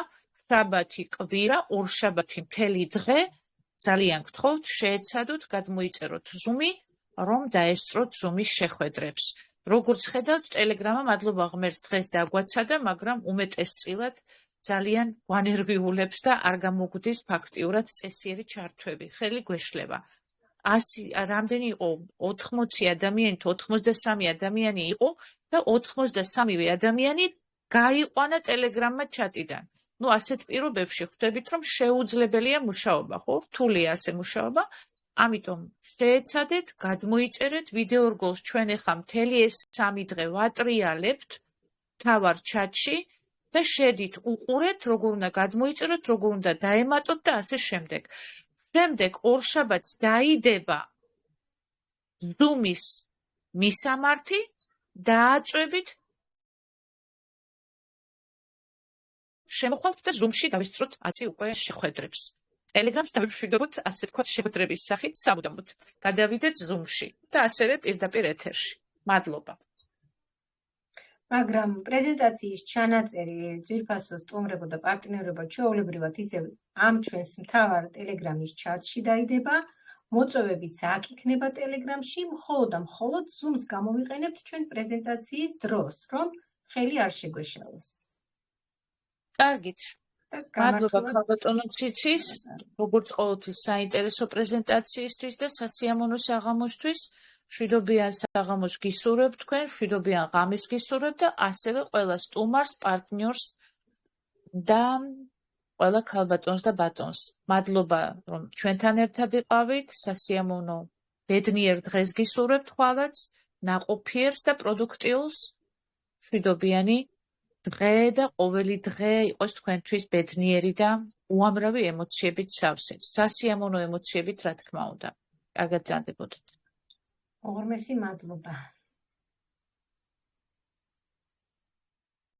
შაბათი კვირა, ორშაბათი მთელი დღე, ძალიან გთხოვთ, შეეცადოთ, გადმოიწეროთ Zoom-ი, რომ დაესწროთ Zoom-ის შეხვედრებს. როგორც ხედავთ, ტელეგრამა მადლობა ღმერთს დღეს დაგვაცადა, მაგრამ უმეტესწილად ძალიან გვანერვიულებს და არ გამოგვდის ფაქტიურად წესიერი ჩართვები. ხელი გვეშლება. 100 რამდენი იყო 80 ადამიანი თუ 83 ადამიანი იყო და 83-ვე ადამიანი გაიყვანა ტელეგრამმა ჩატიდან. ნუ ასეთ პირობებში ხვდებით, რომ შეუძლებელია მუშაობა, ხო? რთულია ასე მუშაობა. ამიტომ შეეცადეთ, გადმოიწერეთ ვიდეო რგოლს ჩვენ ახლა მთელი ეს 3 დღე ვატრიალებთ თავარ ჩატში და შედით უყურეთ, როგორ უნდა გადმოიწეროთ, როგორ უნდა დაემატოთ და ასე შემდეგ. შემდეგ ორშაბათს დაიდება Zoom-ის მისამართი, დააწვევით შემოხვალთ და Zoom-ში დავისწროთ აწი უკვე შეხვედრებს. Telegram-ს დავიშვიდობთ, ასე ვთქვათ, შეხვედრების სახით სამუდამოდ. გადავიდეთ Zoom-ში და ასევე პირდაპირ ეთერში. მადლობა. მაგრამ პრეზენტაციის ჩანაწერი, ძვირფასო სტუმრებო და პარტნიორებო ჩვეულებრივად ისევ ამ ჩვენს მთავარ Telegram-ის ჩატში დაიდება, მოწვევებიც აქ იქნება Telegram-ში, მხოლოდ და მხოლოდ Zoom-ს გამოვიყენებთ ჩვენ პრეზენტაციის დროს, რომ ხელი არ შეგვეშალოს. კარგით. მადლობა ქალბატონო ციცის, როგორც ყოველთვის საინტერესო პრეზენტაციისთვის და სასიამოვნო საღამოსთვის. მშვიდობიან საღამოს გისურვებ თქვენ, მშვიდობიან ღამეს გისურვებ და ასევე ყველა სტუმარს, პარტნიორს და ყველა ქალბატონს და ბატონს. მადლობა, რომ ჩვენთან ერთად იყავით, სასიამოვნო ბედნიერ დღეს გისურვებთ ხვალაც, ნაყოფიერს და პროდუქტიულს. მშვიდობიანი დღე და ყოველი დღე იყოს თქვენთვის ბედნიერი და უამრავი ემოციებით სავსე. სასიამოვნო ემოციებით, რა თქმა უნდა. კარგად გრძანდებოდეთ. უღრმესი მადლობა.